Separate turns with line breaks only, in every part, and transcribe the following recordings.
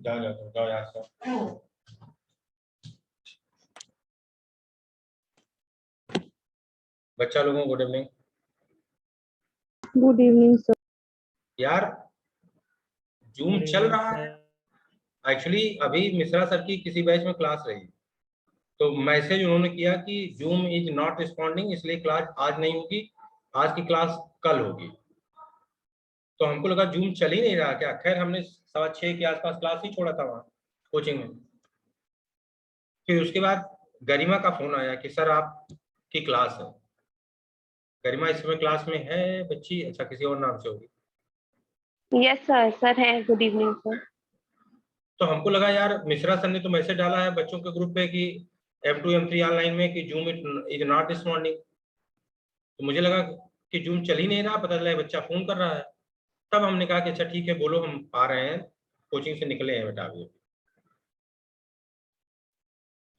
जाओ जाओ जाओ जाओ यहाँ से। बच्चा लोगों को good evening.
Good evening sir.
यार जूम चल रहा है एक्चुअली। अभी मिश्रा सर की किसी बैच में क्लास रही, तो मैसेज उन्होंने किया कि जूम इज नॉट रिस्पॉन्डिंग, इसलिए क्लास आज नहीं होगी, आज की क्लास कल होगी। तो हमको लगा जूम चल ही नहीं रहा क्या। खैर हमने 6:15 के आसपास क्लास ही छोड़ा था वहाँ कोचिंग में। फिर उसके बाद गरिमा का फोन आया कि सर आपकी क्लास है। गरिमा इस समय क्लास में है बच्ची? अच्छा, किसी और नाम से होगी।
यस सर, सर है। Good evening sir.
तो हमको लगा यार मिश्रा सर ने तो मैसेज डाला है बच्चों के ग्रुप पे कि M2 M3 ऑनलाइन में कि जूम इज नॉट रिस्पॉन्डिंग। तो मुझे लगा कि जूम चल ही नहीं रहा, पता चला बच्चा फोन कर रहा है। तब हमने कहा कि अच्छा ठीक है, बोलो हम आ रहे हैं, कोचिंग से निकले हैं बेटा अभी।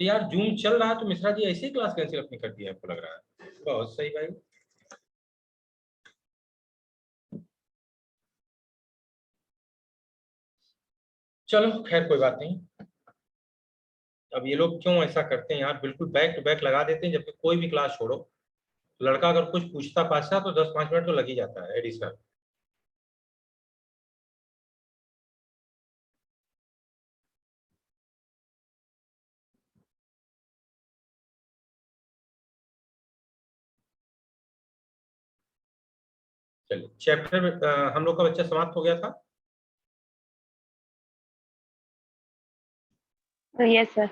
तो यार जूम चल रहा है तो मिश्रा जी ऐसे ही क्लास कैंसिल अपनी कर दी है, हमको लग रहा है। बहुत सही भाई। चलो खैर कोई बात नहीं। अब ये लोग क्यों ऐसा करते हैं यार, बिल्कुल बैक टू बैक लगा देते हैं, जबकि कोई भी क्लास छोड़ो, लड़का अगर कुछ पूछता पाछता तो 10-5 मिनट तो लग ही जाता है एडिशनल। चलिए चैप्टर हम लोग का बच्चा समाप्त हो गया था।
Yes sir,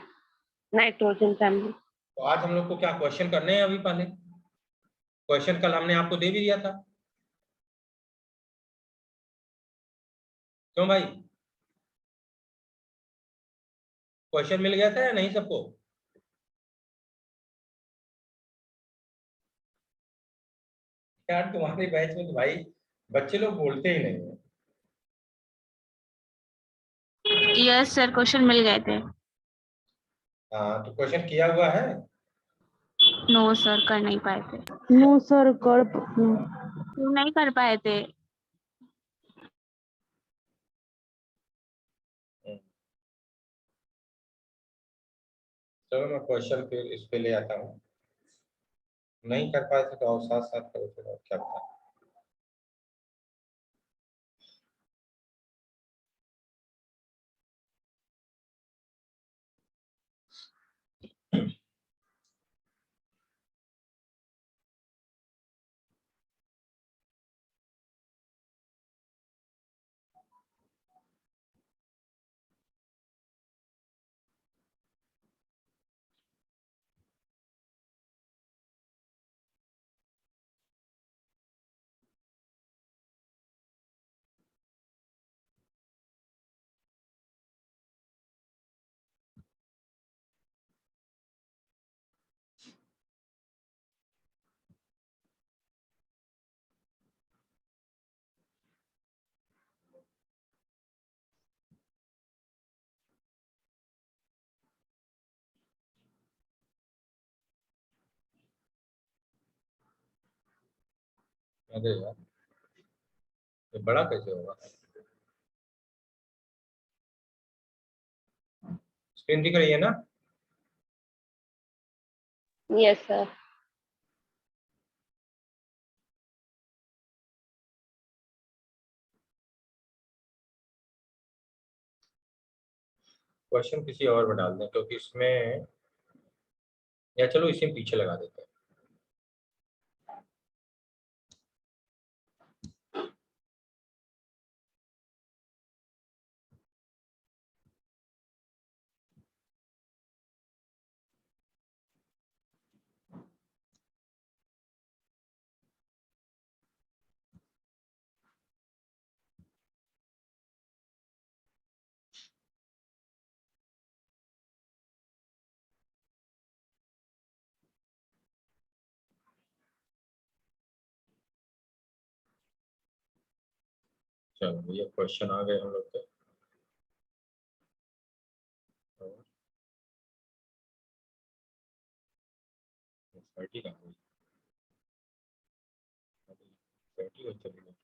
nitrogen family.
तो आज हम लोग को क्या क्वेश्चन करने हैं? अभी पहले क्वेश्चन कल हमने आपको दे भी दिया था, क्यों भाई? क्वेश्चन मिल गया था या नहीं सबको? यार तुम्हारे बैच में तो भाई बच्चे लोग बोलते ही नहीं है।
यस सर, क्वेश्चन मिल गए थे।
हाँ तो क्वेश्चन किया हुआ है?
नो सर, कर नहीं पाए थे।
नो सर,
क्यों नहीं कर पाए थे?
चलो मैं क्वेश्चन फिर इस पे ले आता हूँ। नहीं कर पाए थे तो और साथ साथ करो फिर, और क्या पता। अरे यार ये बड़ा कैसे होगा? स्क्रीन दिख रही है ना?
Yes sir.
क्वेश्चन किसी और में डाल दें क्योंकि इसमें, या चलो इसी में पीछे लगा देते हैं। चलो भैया क्वेश्चन आ गए हम लोग के। और 30 कहाँ हुई? 30 और 30।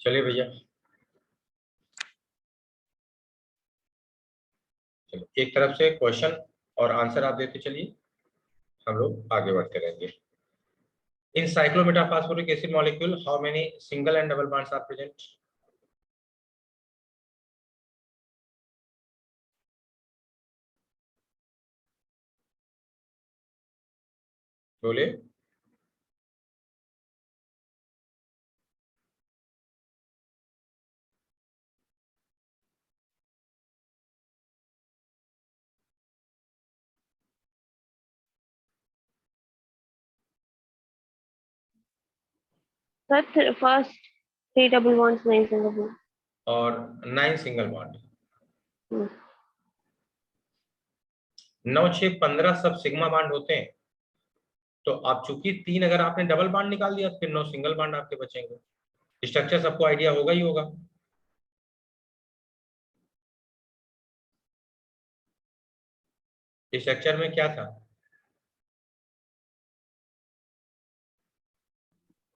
चलिए भैया, चलिए एक तरफ से क्वेश्चन और आंसर आप देते चलिए, हम लोग आगे बढ़ते रहेंगे। In cyclometaphosphoric acid molecule how many single and double bonds are present? बोले।
Sir first 3 double bonds, 9 single bond.
और 9 सिंगल बॉन्ड। 9, 6, 15 सब सिग्मा बॉन्ड होते हैं। तो आप चूंकि 3 अगर आपने डबल बॉन्ड निकाल दिया, फिर 9 सिंगल बॉन्ड आपके बचेंगे। स्ट्रक्चर सबको आइडिया होगा ही होगा। स्ट्रक्चर में क्या था?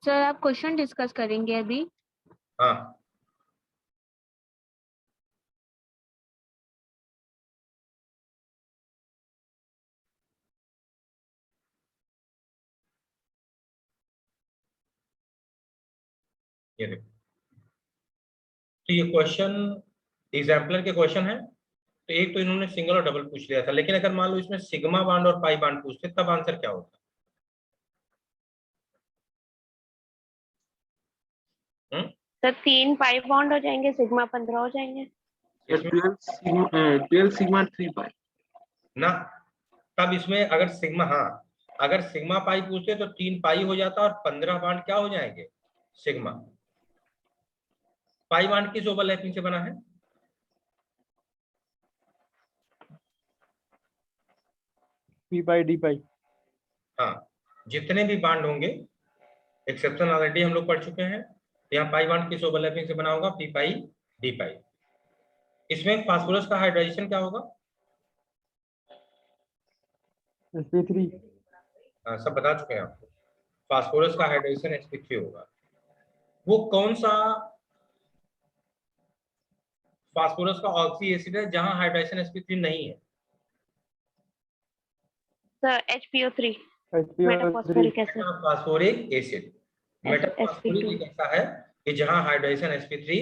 सर आप क्वेश्चन डिस्कस करेंगे अभी?
हाँ, ये देखो, तो ये क्वेश्चन एग्जाम्पलर के क्वेश्चन है। तो एक तो इन्होंने सिंगल और डबल पूछ लिया था, लेकिन अगर मान लो इसमें सिग्मा बॉन्ड और पाई बॉन्ड पूछते तब आंसर क्या होता?
सर 3 पाई बॉन्ड हो जाएंगे, सिग्मा 15 हो जाएंगे।
इसमें
12 सिग्मा 3 पाई
ना, तब इसमें अगर सिग्मा, हाँ, अगर सिग्मा पाई पूछते तो 3 पाई हो जाता और 15 बॉन्ड क्या हो जाएंगे? सिग्मा। पाई बॉन्ड किस ओवरलैपिंग से बना है?
पी पाई डी पाई।
हाँ, जितने भी बॉन्ड होंगे, एक्सेप्शन ऑलरेडी हम लोग पढ़ चुके हैं। यहाँ पाई बॉन्ड किस ओवरलैपिंग से बना होगा? पी पाई डी पाई। इसमें फास्फोरस का हाइड्राइजेशन क्या होगा?
sp3।
हाँ, सब बता चुके हैं आपको। फास्फोरस का हाइड्राइजेशन sp3 होगा। वो कौन सा फास्फोरस का ऑक्सी एसिड है जहां हाइड्राइजेशन sp3 नहीं है?
Sir HPO3,
sp3
metaphosphoric acid.
Phosphoric acid. Metaphosphoric
sp2
एक ऐसा है कि जहां हाइड्राइजेशन sp3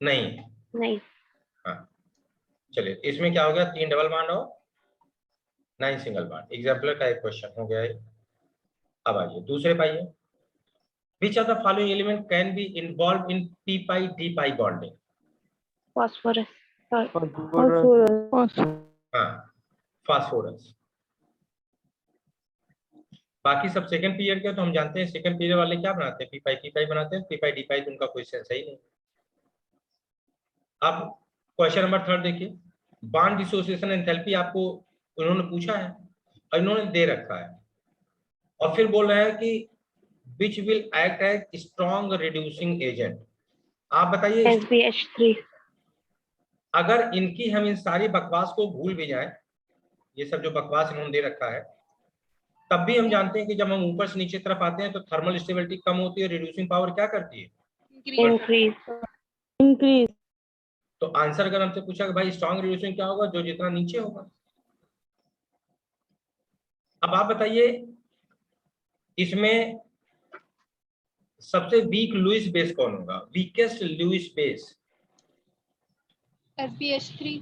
नहीं है।
नहीं।
हाँ, चलिए इसमें क्या हो गया? 3 डबल बॉन्ड और 9 सिंगल बॉन्ड। एग्जाम्पलर का एक क्वेश्चन हो गया है। अब आइए दूसरे पाइए। Which of the following element can be involved in p pi d pi bonding?
Phosphorus.
Phosphorus.
हाँ, फास्फोरस। बाकी सब सेकंड पीरियड के तो हम जानते हैं, सेकंड पीरियड वाले क्या बनाते हैं? पी पाई बनाते हैं। पी पाई डी पाई तो उनका कोई सेंस ही नहीं। अब क्वेश्चन नंबर 3 देखिए। बॉन्ड डिसोसिएशन एंथैल्पी आपको उन्होंने पूछा है और इन्होंने दे रखा है, और फिर बोल रहे हैं कि which will act as strong reducing agent. आप बताइए,
SbH3।
अगर इनकी हम इन सारी बकवास को भूल भी जाएं, ये सब जो बकवास इन्होंने दे रखा है, तब भी हम जानते हैं कि जब हम ऊपर से नीचे तरफ आते हैं तो थर्मल स्टेबिलिटी कम होती है, रिड्यूसिंग पावर क्या करती है?
इंक्रीज।
तो आंसर अगर हमसे पूछा कि भाई स्ट्रॉन्ग रिड्यूसिंग क्या होगा? जो जितना नीचे होगा। अब आप बताइए, इसमें सबसे वीक लुईस बेस कौन होगा? Weakest Lewis base?
SbH3।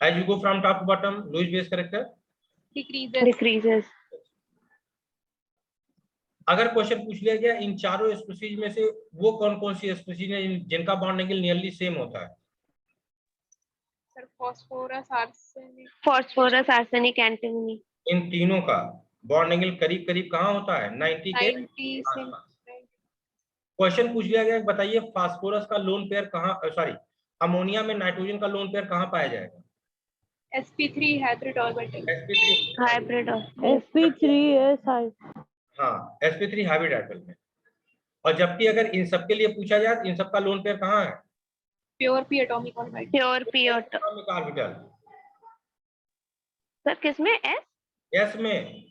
As you go from top to bottom, Lewis base character
decreases.
अगर क्वेश्चन पूछ लिया गया इन चारों स्पीशीज में से वो कौन कौन सी स्पीशीज है जिनका बॉन्ड एंगल नियरली सेम होता है?
Sir
phosphorus, arsenic, antimony.
इन तीनों का बॉन्ड एंगल करीब करीब कहाँ होता है? 90 के
90 से
आसपास। क्वेश्चन पूछ लिया गया, बताइए फास्फोरस का लोन पेयर कहाँ, सॉरी, अमोनिया में नाइट्रोजन का लोन पेयर कहाँ पाया जाएगा?
sp3 hybrid orbital.
sp3
hybrid.
sp3s।
हाँ, sp3 हाइब्रिड ऑर्बिटल में। और जबकि अगर इन सब के लिए पूछा जाए तो इन सब का लोन पेयर कहाँ है?
Pure p atomic orbital.
Pure P
orbital.
Sir किसमें? S।
एस में।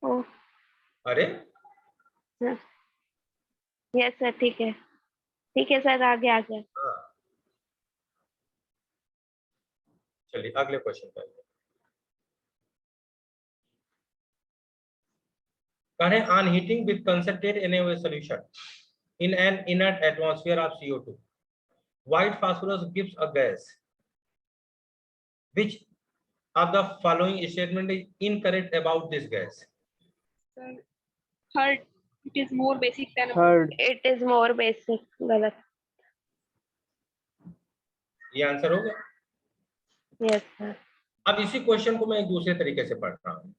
ओ।
अरे
यस सर, ठीक है सर, आगे आ गया।
हाँ, चलिए अगले क्वेश्चन पर करें। On heating with concentrated NaOH solution in an inert atmosphere of CO2, white phosphorus gives a gas. Which of the following statement is incorrect about this gas?
Sir, third, it is more basic than
Third.
It is more basic, गलत।
ये answer हो गया।
Yes sir.
अब इसी question को मैं एक दूसरे तरीके से पढ़ रहा हूं।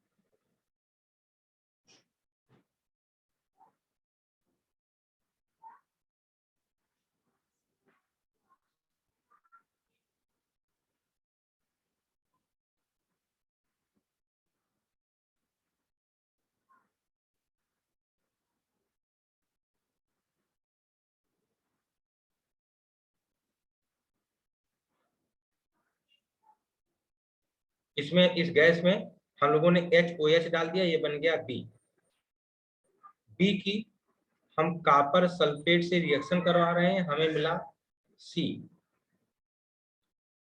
इसमें इस गैस में हम लोगों ने HOH डाल दिया, ये बन गया बी की हम कॉपर सल्फेट से रिएक्शन करवा रहे हैं, हमें मिला सी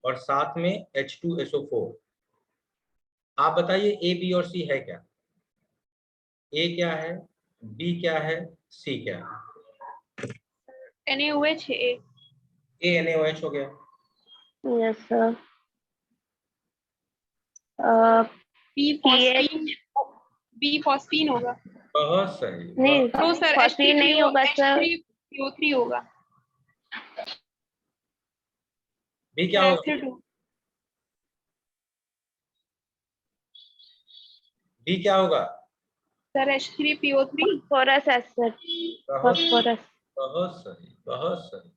और साथ में H2SO4। आप बताइए ए बी और सी है क्या? ए क्या है, बी क्या है, सी क्या है?
NaOH है।
ए NaOH हो गया।
Yes sir.
बी फॉस्फीन होगा।
बहुत सही।
नहीं,
नो सर,
फॉस्फीन नहीं होगा सर।
H3PO3 होगा।
बी क्या होगा?
Acid हो-
बी क्या होगा?
Sir H3PO3।
फॉस्फोरस एसिड,
बहुत
फॉस्फोरस।
बहुत सही, बहुत सही।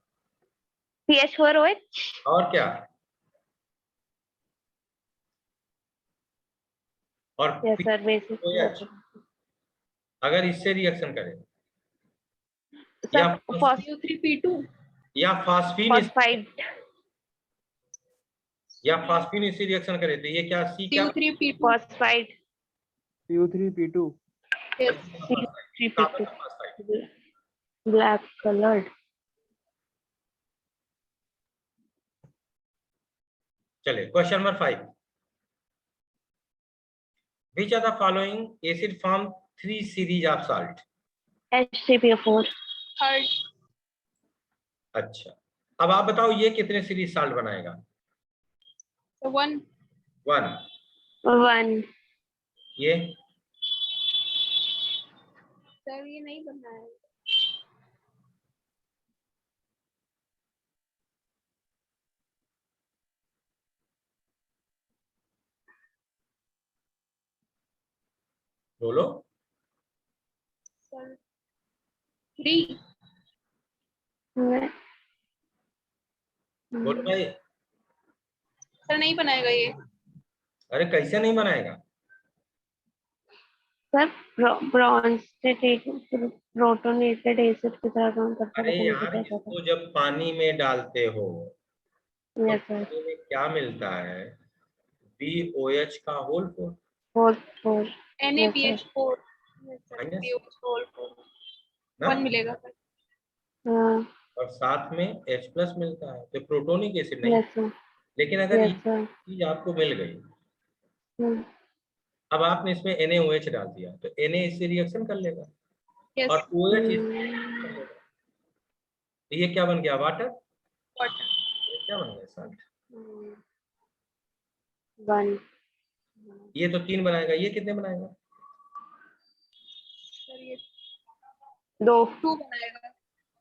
CH4OH।
और क्या? और
यस सर, बेसिक।
OH अगर इससे रिएक्शन करें या
PO3P2।
या फास्फीन
फॉस्फाइड।
या फास्फीन इससे रिएक्शन करे तो ये क्या सी क्या?
PO3P2।
Phosphide.
PO3P2.
Yes.
Carbon phosphide.
Black coloured.
चलिए question number 5। Which of the following acid form 3 series of salt?
H3PO4।
Third,
अच्छा, अब आप बताओ ये कितने सीरीज साल्ट बनाएगा?
so 1,
1।
1।
ये
सर ये नहीं बनना है।
बोलो।
सर 3।
बोलो भाई।
सर नहीं बनाएगा ये।
अरे कैसे नहीं बनाएगा?
सर प्रोटोनेटेड एसिड की तरह काम करता
अरे
है,
यार इसको जब पानी में डालते हो तो
यस सर।
पानी में क्या मिलता है? BOH का whole 4
4।
NaBH4। Yes, sir,
minus
BOH4
ना,
1 मिलेगा सर।
हाँ,
और साथ में H+ मिलता है तो प्रोटोनिक एसिड नहीं।
Yes sir.
लेकिन अगर ये
यस सर।
चीज आपको मिल गई, अब आपने इसमें NaOH डाल दिया तो Na इससे रिएक्शन कर लेगा
Yes,
और OH इससे reaction कर लेगा। तो ये क्या बन गया? वाटर।
water।
क्या बन गया? साल्ट।
1।
ये तो 3 बनाएगा, ये कितने बनाएगा?
सर ये
2।
2 बनाएगा।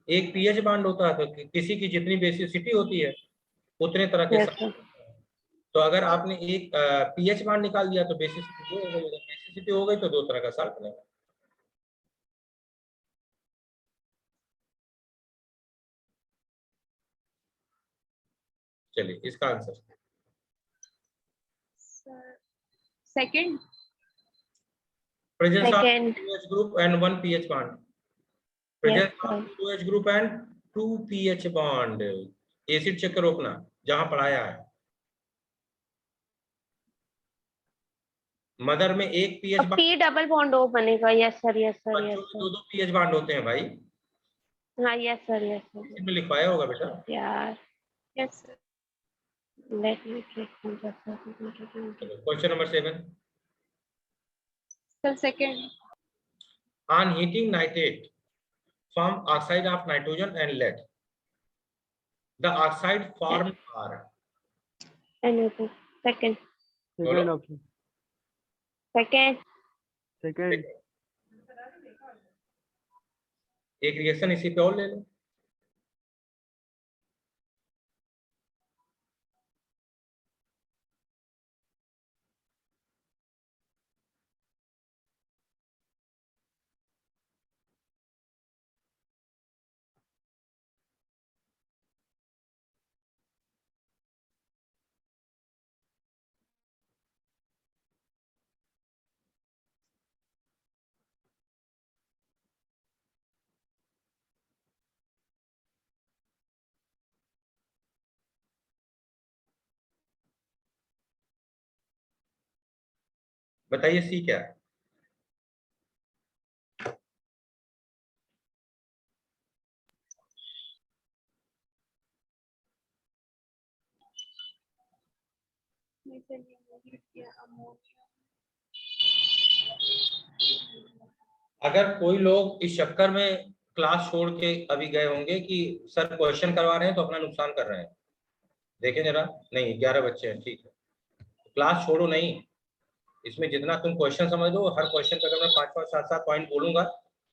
एक pH बांड होता है तो किसी की जितनी बेसिसिटी होती है उतने तरह के
यस
साल्ट
सर।
होते हैं। तो अगर आपने एक pH बांड निकाल दिया तो बेसिसिटी 2 हो गई, बेसिसिटी हो गई तो 2 तरह का साल्ट बनेगा। चलिए इसका answer
sir second.
presence of
Second.
2H group and 1 pH bond.
Yes,
Presence
sir.
of 2H group and 2 pH bond. Acid चक्कर रोकना जहां पढ़ाया है। मदर में एक पीएच
अब पी डबल बॉन्ड ओ बनेगा। यस सर, यस सर,
बच्चों
यस
में
सर।
2 पीएच बॉन्ड होते हैं भाई,
हाँ यस सर, यस सर।
इसमें लिखवाया होगा बेटा।
यार
Yes, sir.
Let me check.
Question number 7,
Sir, second.
on heating nitrate form oxide of nitrogen and lead, the oxide formed are,
NO2 second,
बोलो।
Second option,
second.
सेकंड।
एक reaction इसी पे और ले लो। बताइए सी क्या है? अगर कोई लोग इस चक्कर में क्लास छोड़ के अभी गए होंगे कि सर क्वेश्चन करवा रहे हैं तो अपना नुकसान कर रहे हैं, देखें जरा। नहीं, 11 बच्चे हैं, ठीक है। क्लास छोड़ो नहीं, इसमें जितना तुम क्वेश्चन समझ लो, हर क्वेश्चन का अगर मैं 5-5, 7-7 पॉइंट बोलूंगा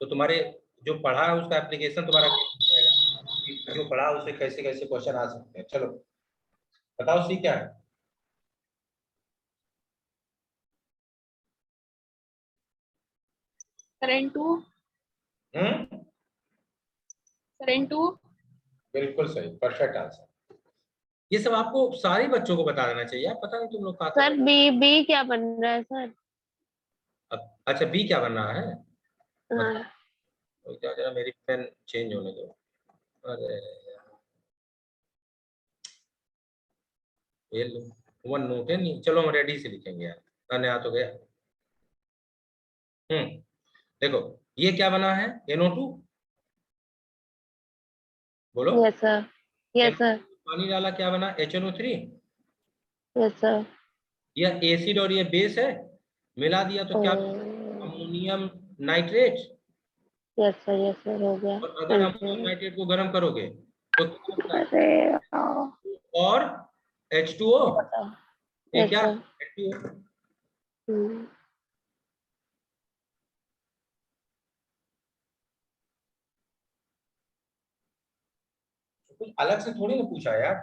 तो तुम्हारे जो पढ़ा है उसका एप्लीकेशन तुम्हारा कैसे जाएगा, कि जो पढ़ा उससे कैसे कैसे क्वेश्चन आ सकते हैं। चलो बताओ सी क्या है?
Current 2. Current 2.
बिल्कुल सही, परफेक्ट आंसर। ये सब आपको सारे बच्चों को बता देना चाहिए, पता नहीं तुम लोग कहाँ
सर बी, बी क्या बन रहा है सर?
अच्छा बी क्या बन रहा है?
हाँ
तो क्या जरा मेरी पेन चेंज होने दो। अरे ये लो, 1 नोट है नहीं, चलो हम रेडी से लिखेंगे यार, अन्य आ तो गया। देखो ये क्या बना है, NO2, बोलो।
यस सर, यस सर,
पानी डाला क्या बना, HNO3।
Yes sir.
यह एसिड और ये बेस है, मिला दिया तो क्या, ammonium nitrate.
Yes sir, yes sir, हो गया।
और अगर अमोनियम नाइट्रेट को गर्म करोगे तो क्या बनता है?
अरे
और H2O, ये
यस
क्या
सर।
H2O। कुछ अलग से थोड़ी ना पूछा यार।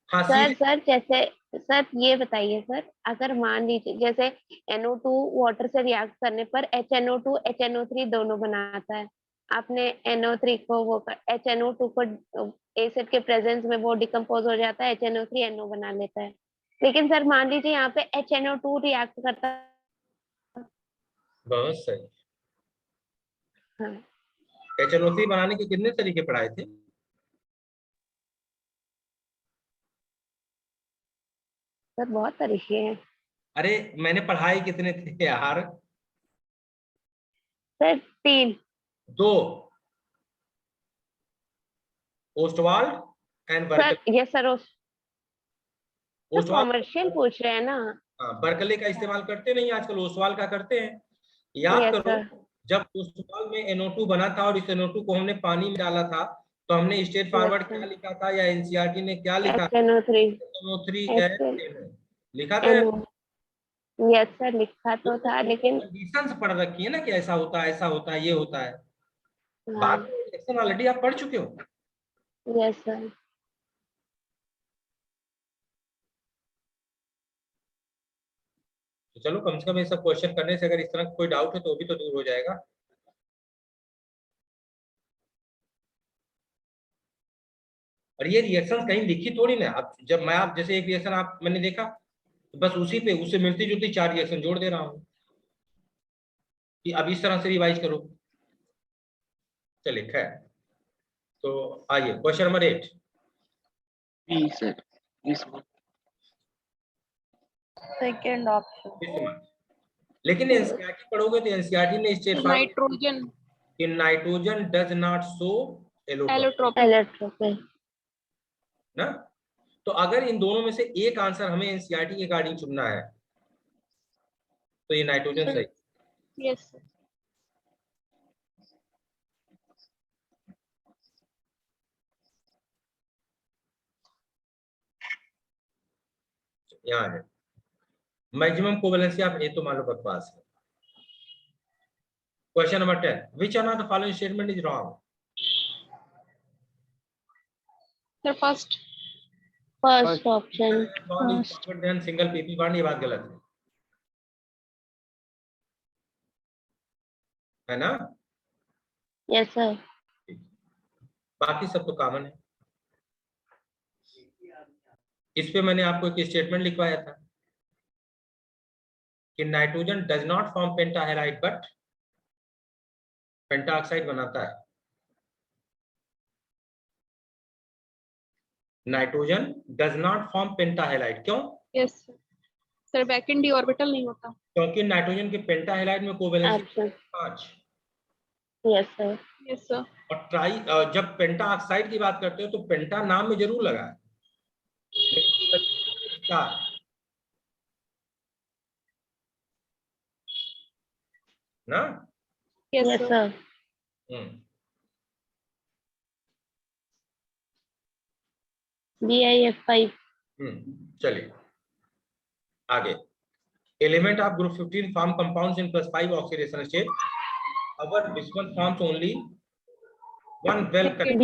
हाँ
सर
सीधे।
सर जैसे, सर ये बताइए सर, अगर मान लीजिए जैसे NO2 वाटर से रिएक्ट करने पर HNO2 HNO3 दोनों बनाता है। आपने NO3 को वो HNO2 को एसिड के प्रेजेंस में वो डिकम्पोज हो जाता है, HNO3 NO बना लेता है। लेकिन सर मान लीजिए यहाँ पे HNO2 रिएक्ट करता है।
बहुत सही।
हाँ
HNO3 बनाने के कितने तरीके पढ़ाए थे?
सर बहुत तरीके हैं।
अरे मैंने पढ़ाए कितने थे यार?
Sir 3।
2, Ostwald and
sir
Berkeley.
ये सर तो कॉमर्शियल
ओस्टवाल्ड,
पूछ रहे हैं ना?
हाँ बर्कले का इस्तेमाल करते नहीं आजकल, ओस्टवाल का करते हैं। याद
यस
करो
सर।
जब ओस्टवाल में NO2 बना था और इस NO2 को हमने पानी में डाला था तो हमने स्टेट
यस
फॉरवर्ड क्या
सर।
लिखा था, या NCERT ने क्या लिखा,
HNO3
NO3
HN
लिखा था।
NO। यस सर लिखा तो था लेकिन
कंडीशंस पढ़ रखी है ना कि ऐसा होता है, ऐसा होता है, ये होता है।
हाँ।
बाद में रिएक्शन ऑलरेडी आप पढ़ चुके हो।
Yes sir.
तो चलो कम से कम ये सब क्वेश्चन करने से अगर इस तरह का कोई डाउट है तो वो भी तो दूर हो जाएगा। और ये रिएक्शन कहीं लिखी थोड़ी ना, अब जब मैं आप जैसे एक रिएक्शन आप मैंने देखा तो बस उसी पे उससे मिलती जुलती 4 रिएक्शन जोड़ दे रहा हूँ कि अब इस तरह से रिवाइज करो। चलिए खैर, तो आइए question number 8।
B, sir. This one.
Second option.
इस लेकिन एनसीईआरटी पढ़ोगे तो एनसीईआरटी ने स्टेट
नाइट्रोजन
कि nitrogen does not show allotropic
allotropic
allotropic.
ना। तो अगर इन दोनों में से एक आंसर हमें एनसीईआरटी के अकॉर्डिंग चुनना है तो ये नाइट्रोजन सही।
यस
यहाँ है मैक्सिमम कोवेलेंसी ऑफ ए तो मान लो बकवास है। Question number 10 which one of the following statement is wrong.
Sir first
first option.
Bond is forward then single PP bond, ये बात गलत है ना।
Yes sir.
बाकी सब तो कॉमन है। इस पे मैंने आपको एक स्टेटमेंट लिखवाया था कि nitrogen does not form pentahalide but pentoxide बनाता है। Nitrogen does not form pentahalide, क्यों?
Yes sir vacant d orbital नहीं होता।
क्योंकि नाइट्रोजन के पेंटाहेलाइड में covalency
option
5।
Yes sir.
Yes sir
और ट्राई जब पेंटाऑक्साइड की बात करते हो तो पेंटा नाम में जरूर लगा है लेकिन 4 ना।
Yes
yes
sir
sir. BIF5।
चलिए आगे। Element of group 15 form compounds in +5 oxidation state. Our which one forms only one well connected.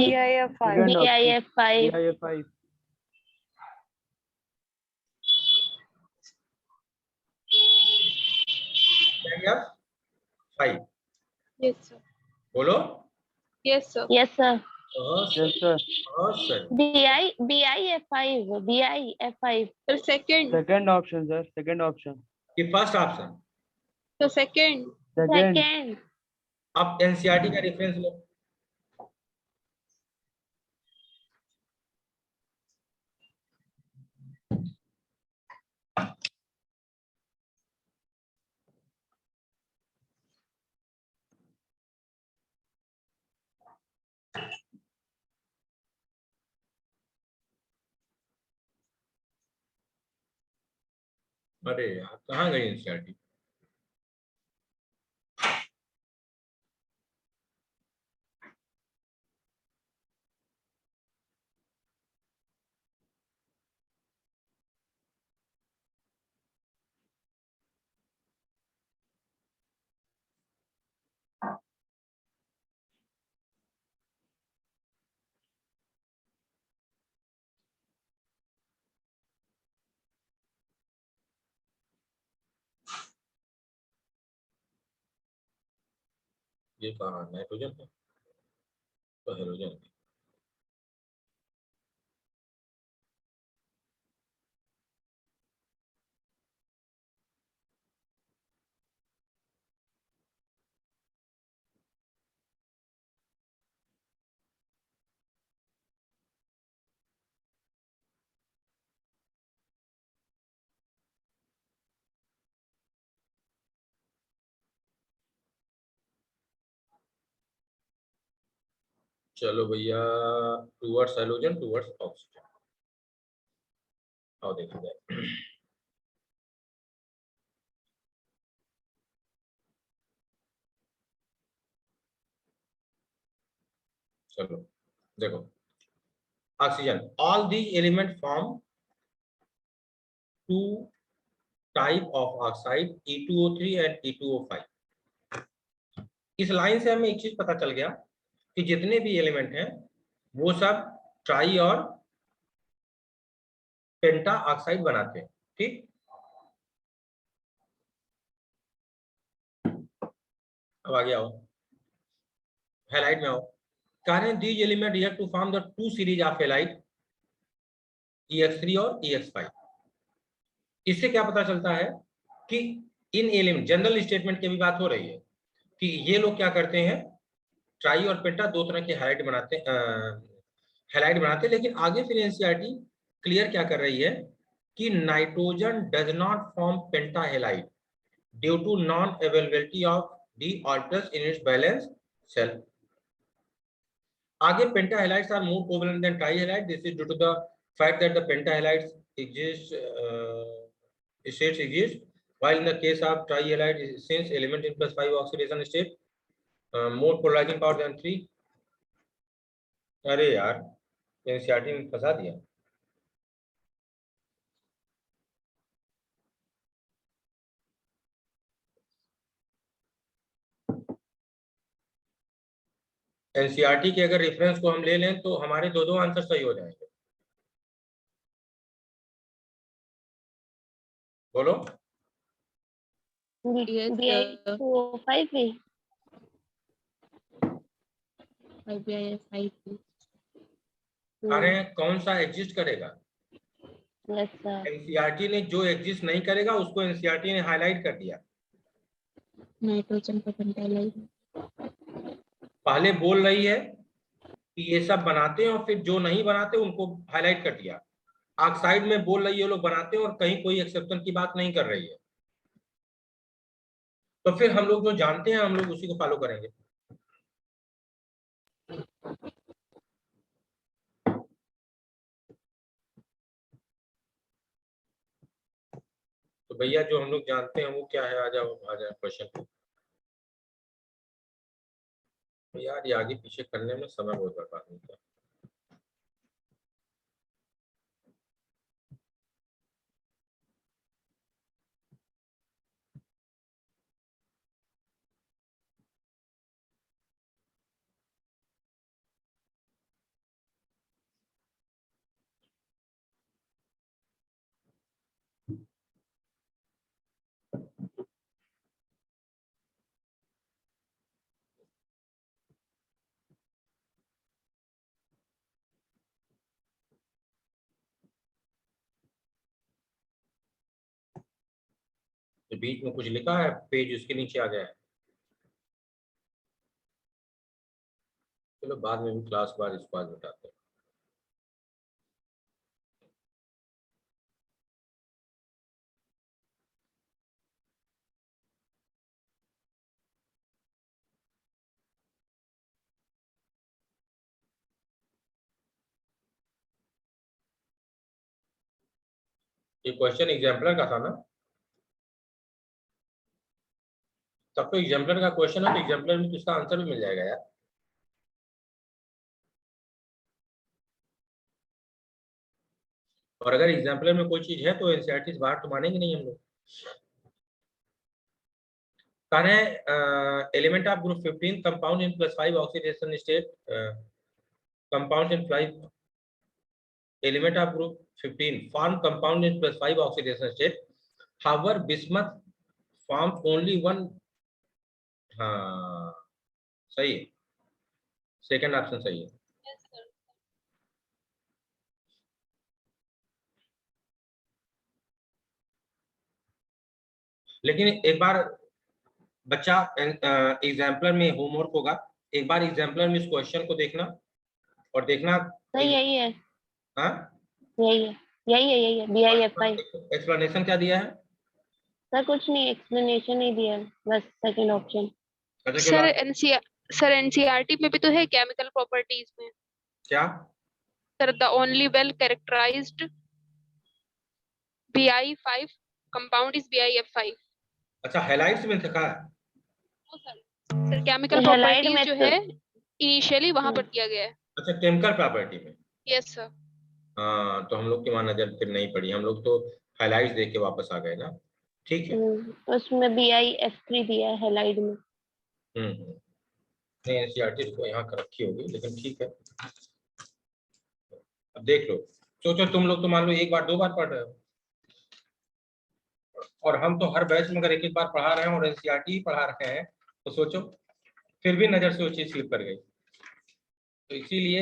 Second option.
BIF5।
BIF5.
BIF5
yes sir
बोलो।
Yes sir
yes sir.
Yes, sir.
BIF5। BIF5।
Sir second
Second option, sir. Second option.
कि first option.
Sir second
Second.
Second.
अब NCERT का reference लो। अरे यार कहाँ गई NCERT. ये कहाँ नाइट्रोजन है तो हेलोजन। चलो भैया टूवर्ड्स हेलोजन टूवर्ड्स ऑक्सीजन। आओ देखा जाए। चलो देखो oxygen all these element form 2 type of oxide E2O3 and E2O5। इस लाइन से हमें एक चीज पता चल गया कि जितने भी एलिमेंट हैं वो सब ट्राई और पेंटा ऑक्साइड बनाते हैं। ठीक, अब आगे आओ हैलाइड में आओ। कारण these element react to form the 2 series of halide EX3 और EX5। इससे क्या पता चलता है कि इन एलिमेंट जनरल स्टेटमेंट की भी बात हो रही है कि ये लोग क्या करते हैं ट्राई और पेंटा 2 तरह के हैलाइड बनाते हैं। लेकिन आगे फिर एनसीईआरटी क्लियर क्या कर रही है कि nitrogen does not form penta halide due to non-availability of the alters in its valence shell. आगे pentahalides are more covalent than trihalides. This is due to the fact that the pentahalides exist states exist, while in the case of trihalide, since element in +5 oxidation state, more polarizing power than 3. अरे यार NCERT ने फंसा दिया। NCERT के अगर reference को हम ले लें तो हमारे दो आंसर सही हो जाएंगे। बोलो।
Yes,
BI2O5 भी।
अरे कौन सा एग्जिस्ट करेगा?
Yes sir.
एनसीईआरटी ने जो एग्जिस्ट नहीं करेगा उसको एनसीईआरटी ने हाईलाइट कर दिया।
नाइट्रोजन का पेंटालाइड
पहले बोल रही है कि ये सब बनाते हैं और फिर जो नहीं बनाते उनको हाईलाइट कर दिया। ऑक्साइड में बोल रही है ये लोग बनाते हैं और कहीं कोई एक्सेप्शन की बात नहीं कर रही है। तो फिर हम लोग जो जानते हैं हम लोग उसी को फॉलो करेंगे। तो भैया जो हम लोग जानते हैं वो क्या है? आ जाओ क्वेश्चन पे। तो यार ये आगे पीछे करने में समय बहुत बर्बाद होता है। तो बीच में कुछ लिखा है, पेज उसके नीचे आ गया है। चलो बाद में भी क्लास बाद इसको आज बताते हैं। ये क्वेश्चन एग्जाम्पलर का था ना? तब तो एग्जाम्पलर का क्वेश्चन है तो एग्जाम्पलर में तो इसका आंसर भी मिल जाएगा यार। और अगर एग्जाम्पलर में कोई चीज है तो एनसीईआरटी बाहर तो मानेंगे नहीं हम लोग। कौन है element of group 15 compound in +5 oxidation state compound in 5 element of group 15 form compound in +5 oxidation state. However, bismuth forms only one. हाँ सही है, सेकंड ऑप्शन सही है। लेकिन एक बार बच्चा एग्जाम्पलर में होमवर्क होगा, एक बार एग्जाम्पलर में इस क्वेश्चन को देखना और देखना।
सही यही है।
हाँ
यही है BIFI।
एक्सप्लेनेशन क्या दिया है
सर? कुछ नहीं, एक्सप्लेनेशन ही दिया, बस सेकंड ऑप्शन।
सर एनसीईआरटी में भी तो है केमिकल प्रॉपर्टीज में।
क्या?
Sir the only well characterized BI5 compound is BIF5।
अच्छा हैलाइड्स में लिखा है।
सर केमिकल
तो हैलाइड
प्रॉपर्टीज
में
जो
तो-
है इनिशियली वहां पर दिया गया है।
अच्छा केमिकल प्रॉपर्टी में।
Yes sir.
हाँ तो हम लोग की वहां नजर फिर नहीं पड़ी, हम लोग तो हाइलाइट्स देख के वापस आ गए ना। ठीक है।
उसमें BIF3 दिया है हैलाइड में।
नहीं एनसीईआरटी को यहाँ कर रखी होगी लेकिन ठीक है। अब देख लो, सोचो तुम लोग तो मान लो एक बार दो बार पढ़ रहे हो और हम तो हर बैच में अगर एक बार पढ़ा रहे हैं और एनसीईआरटी पढ़ा रहे हैं तो सोचो फिर भी नजर से वो चीज स्लिप कर गई। तो इसीलिए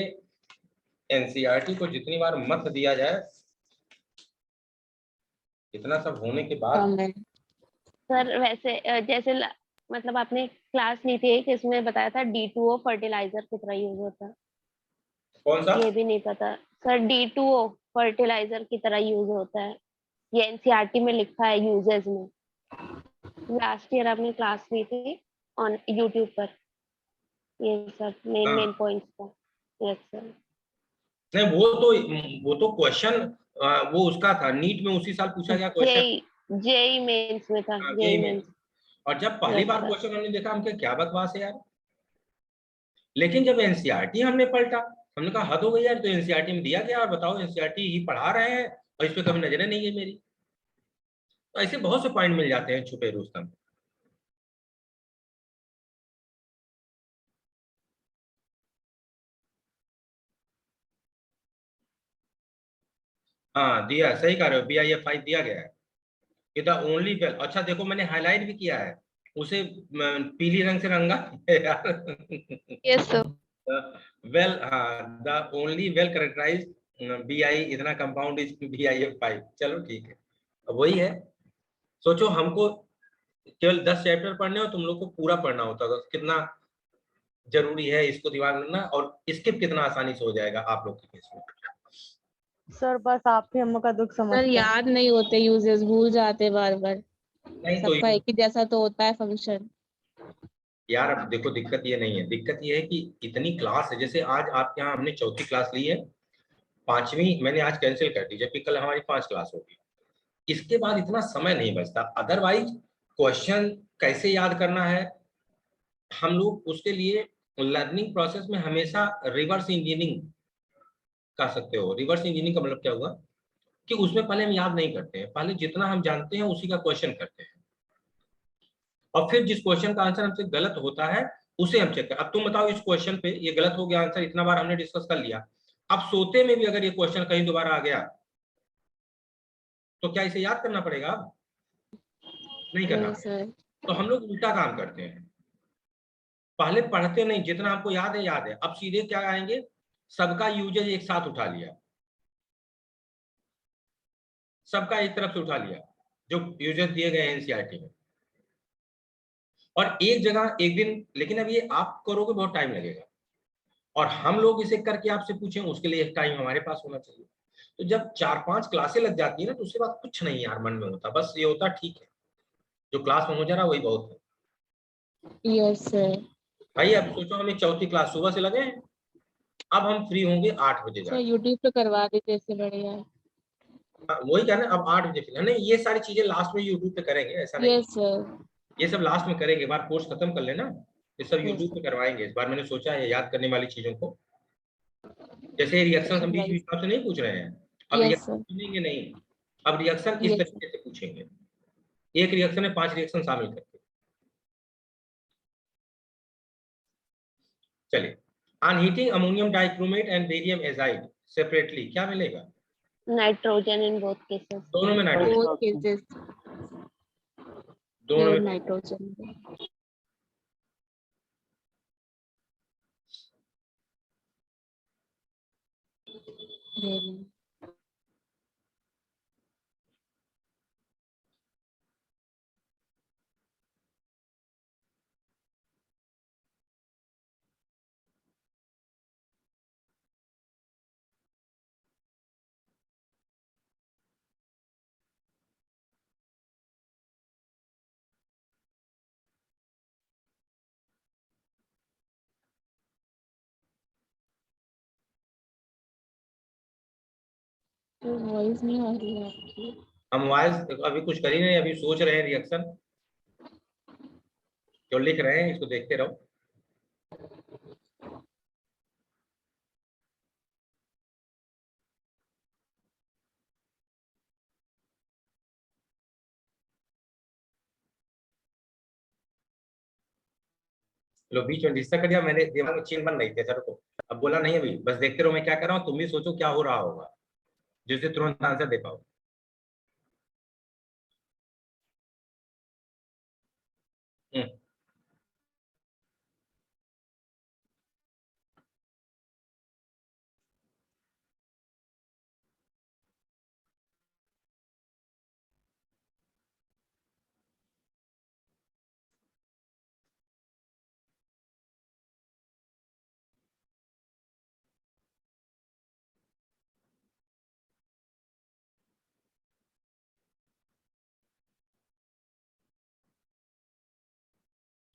एनसीईआरटी को जितनी बार मत दिया जाए, इतना सब होने के बाद।
सर वैसे जैसे मतलब आपने क्लास ली थी एक, इसमें बताया था D2O फर्टिलाइजर की तरह यूज होता है।
कौन सा?
ये भी नहीं पता सर। D2O फर्टिलाइजर की तरह यूज होता है, ये एनसीईआरटी में लिखा है यूजेस में। लास्ट ईयर आपने क्लास ली थी ऑन यूट्यूब पर, ये सब मेन
हाँ।
मेन पॉइंट्स का। Yes sir.
नहीं, वो तो क्वेश्चन वो उसका था, नीट में उसी साल पूछा गया क्वेश्चन।
जेई जेई मेंस में था,
हाँ,
जेई
यही में।
मेंस।
और जब पहली
यस
बार
सर।
क्वेश्चन हमने देखा, हमके क्या बकवास है यार। लेकिन जब एनसीईआरटी हमने पलटा, हमने कहा हद हो गई यार, तो एनसीईआरटी में दिया गया और बताओ एनसीईआरटी ही पढ़ा रहे हैं और इस पे कभी नजरें नहीं है मेरी। तो ऐसे बहुत से पॉइंट मिल जाते हैं छुपे रुस्तम। हाँ दिया, सही कह रहे हो, BIF5 दिया गया है। ये द ओनली वेल, अच्छा देखो मैंने हाईलाइट भी किया है उसे, पीली रंग से रंगा है यार।
Yes, sir.
वेल, हाँ, the only well characterize BI इतना कंपाउंड इज BIF5। चलो ठीक है, अब वही है। सोचो हमको केवल 10 चैप्टर पढ़ने हो, तुम लोग को पूरा पढ़ना होता है, तो कितना जरूरी है इसको दिमाग में रखना, और स्किप कितना आसानी से हो जाएगा आप लोग के केस में।
सर बस आप ही हम का दुख
सर
समझते हैं।
याद नहीं होते यूजेस, भूल जाते बार बार।
नहीं तो
सबका एक ही जैसा तो होता है फंक्शन।
यार अब देखो, दिक्कत ये नहीं है, दिक्कत ये है कि इतनी क्लास है, जैसे आज आपके यहाँ हमने चौथी क्लास ली है, पांचवी मैंने आज कैंसिल कर दी, जबकि कल हमारी 5 क्लास होगी। इसके बाद इतना समय नहीं बचता, अदरवाइज क्वेश्चन कैसे याद करना है, हम लोग उसके लिए लर्निंग प्रोसेस में हमेशा रिवर्स इंजीनियरिंग कर सकते हो। रिवर्स इंजीनियरिंग का मतलब क्या हुआ कि उसमें पहले हम याद नहीं करते हैं, पहले जितना हम जानते हैं उसी का क्वेश्चन करते हैं, और फिर जिस क्वेश्चन का आंसर हमसे गलत होता है उसे हम चेक करें। अब तुम बताओ, इस क्वेश्चन पे ये गलत हो गया आंसर, इतना बार हमने डिस्कस कर लिया, अब सोते में भी अगर ये क्वेश्चन कहीं दोबारा आ गया तो क्या इसे याद करना पड़ेगा? अब नहीं करना
नहीं
पड़ेगा।
सर।
तो हम लोग उल्टा काम करते हैं, पहले पढ़ते नहीं, जितना हमको याद है याद है, अब सीधे क्या आएंगे, सबका यूजेज एक साथ उठा लिया, सबका एक तरफ से उठा लिया जो यूजेज दिए गए हैं एनसीईआरटी में, और एक जगह एक दिन। लेकिन अब ये आप करोगे बहुत टाइम लगेगा, और हम लोग इसे करके आपसे पूछें उसके लिए टाइम हमारे पास होना चाहिए। तो जब 4-5 क्लासें लग जाती है ना, तो उसके बाद कुछ नहीं यार मन में होता, बस ये होता ठीक है, जो क्लास में हो जा रहा वही बहुत है।
Yes sir.
भाई अब सोचो हमें चौथी क्लास सुबह से लगे हैं, अब हम फ्री होंगे 8 बजे
सर
जाके।
यूट्यूब पे करवा देते इससे बढ़िया है।
हाँ, वही कहना, अब 8 बजे फ्री नहीं, ये सारी चीजें लास्ट में यूट्यूब पे करेंगे, ऐसा नहीं,
यस सर।
ये सब लास्ट में करेंगे, एक बार कोर्स खत्म कर लेना, ये सब
यस
यूट्यूब पे करवाएंगे। इस बार मैंने सोचा है याद करने वाली चीजों को, जैसे रिएक्शन हम बीच
सर।
बीच में आपसे नहीं पूछ रहे हैं, अब
यस
रिएक्शन
सर।
सुनेंगे नहीं, अब रिएक्शन इस
यस सर।
तरीके से पूछेंगे, एक रिएक्शन में 5 रिएक्शन शामिल करके। चलिए, on heating ammonium dichromate and barium azide separately क्या मिलेगा?
Nitrogen in both cases.
दोनों में नाइट्रोजन,
बोथ
option.
केसेस
दोनों
प्योर
में।
नाइट्रोजन। वॉइस नहीं आ रही है आपकी।
हम वॉइस अभी कुछ कर ही नहीं, अभी सोच रहे हैं रिएक्शन, जो लिख रहे हैं इसको देखते रहो। लो बीच में डिस्टर्ब कर दिया मैंने, दिमाग में चीन बन रही थी, चलो को अब बोला नहीं, अभी बस देखते रहो मैं क्या कर रहा हूँ, तुम भी सोचो क्या हो रहा होगा जिससे तुरंत आंसर दे पाओ। हम्म,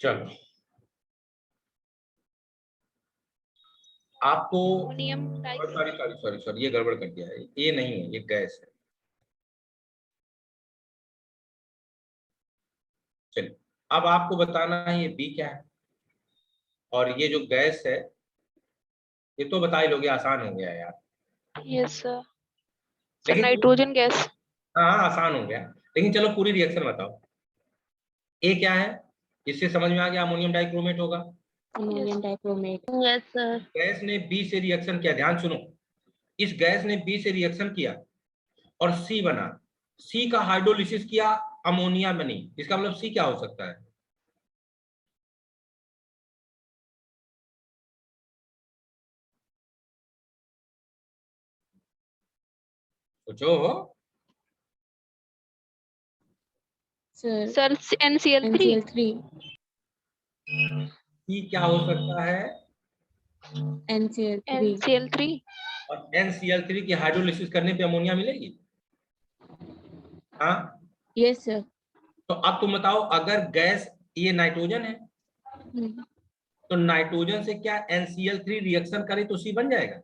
चलो, आपको
ammonium
sorry sorry sorry sorry, ये गड़बड़ कर दिया है, ये नहीं है, ये गैस है। चलिए, अब आपको बताना है ये बी क्या है, और ये जो गैस है ये तो बता ही लोगे, आसान हो गया यार।
Yes sir. सर
लेकिन
नाइट्रोजन गैस।
हाँ हाँ, आसान हो गया, लेकिन चलो पूरी रिएक्शन बताओ। ए क्या है, इससे समझ में आ गया, अमोनियम डाइक्रोमेट होगा।
Ammonium dichromate.
Yes sir.
Gas ने बी से रिएक्शन किया, ध्यान सुनो, इस गैस ने बी से रिएक्शन किया और सी बना, सी का हाइड्रोलिसिस किया, अमोनिया बनी। इसका मतलब सी क्या हो सकता है? सोचो।
Sir
sir NCl3।
NCl3।
सी क्या हो सकता है?
NCl3।
NCl3।
और NCl3 की हाइड्रोलिसिस करने पे अमोनिया मिलेगी? हाँ।
Yes sir.
तो अब तुम बताओ, अगर गैस, ये नाइट्रोजन है, तो नाइट्रोजन से क्या NCl3 रिएक्शन करे तो सी बन जाएगा?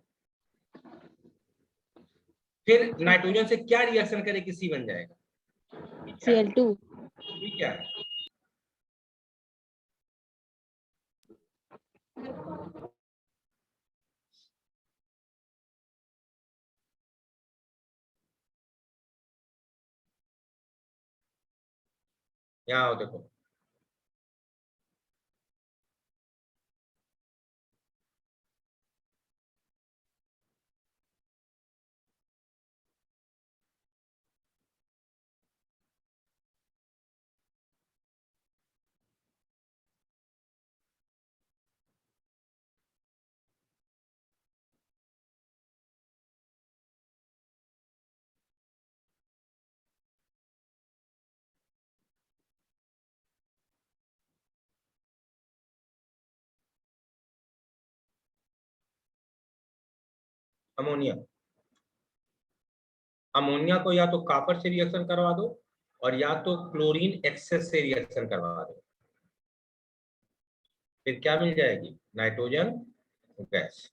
फिर नाइट्रोजन से क्या रिएक्शन करे कि सी बन जाएगा?
Cl2।
ठीक है, यहाँ आओ देखो, अमोनिया, अमोनिया को या तो कॉपर से रिएक्शन करवा दो और या तो क्लोरीन एक्सेस से रिएक्शन करवा दो, फिर क्या मिल जाएगी? Nitrogen gas.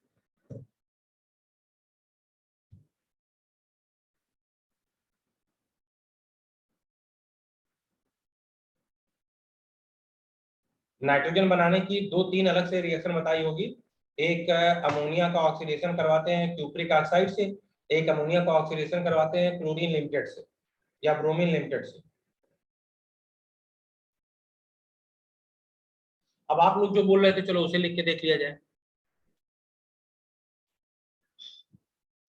नाइट्रोजन बनाने की दो तीन अलग से रिएक्शन बताई होगी। एक अमोनिया का ऑक्सीडेशन करवाते हैं क्यूप्रिक ऑक्साइड से, एक अमोनिया का ऑक्सीडेशन करवाते हैं क्लोरीन लिमिटेड से या ब्रोमीन लिमिटेड से। अब आप लोग जो बोल रहे थे, चलो उसे लिख के देख लिया जाए।